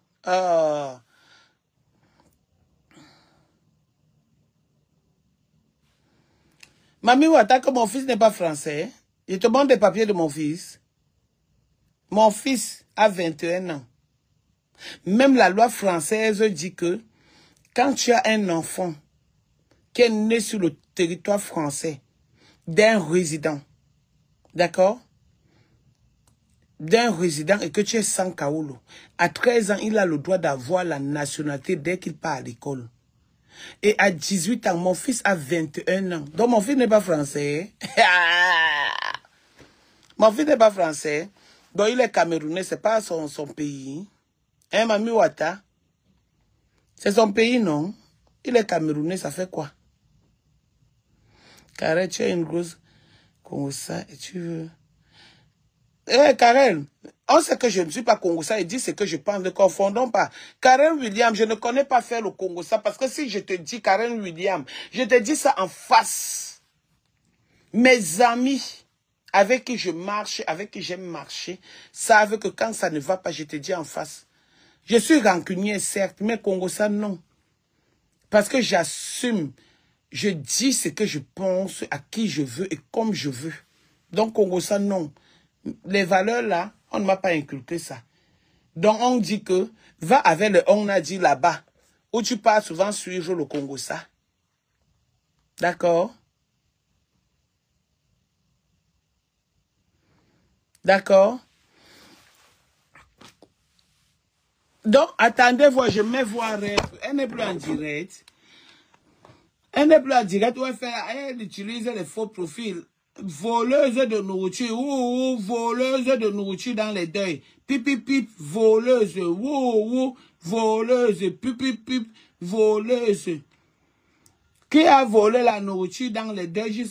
Mami Ouattara, que mon fils n'est pas français. Je te demande des papiers de mon fils. Mon fils a 21 ans. Même la loi française dit que quand tu as un enfant qui est né sur le territoire français d'un résident, d'accord? D'un résident et que tu es sans Kaolo, à 13 ans, il a le droit d'avoir la nationalité dès qu'il part à l'école. Et à 18 ans, mon fils a 21 ans. Donc mon fils n'est pas français. Mon fils n'est pas français. Donc il est camerounais, c'est pas son pays. Hein, Mami Ouattara? C'est son pays, non? Il est camerounais, ça fait quoi? Karel, tu es une grosse Congossa et tu veux... Eh, Karel, on sait que je ne suis pas Congossa et dis ce que je pense, ne confondons pas. Karen William, je ne connais pas faire le Congossa parce que si je te dis Karen William, je te dis ça en face. Mes amis avec qui je marche, avec qui j'aime marcher, savent que quand ça ne va pas, je te dis en face. Je suis rancunier, certes, mais Congossa, non. Parce que j'assume, je dis ce que je pense, à qui je veux et comme je veux. Donc, Congossa, non. Les valeurs là, on ne m'a pas inculqué ça. Donc, on dit que, va avec le on a dit là-bas, où tu pars souvent suivre le Congossa. D'accord? D'accord? Donc, attendez voir, je mets voir, elle n'est plus en direct. Elle n'est plus en direct, elle utilise les faux profils. Voleuse de nourriture, voleuse de nourriture dans les deuils. Pip, pip, pip, voleuse, voleuse, pip, pip, pip, voleuse. Qui a volé la nourriture dans les deuils?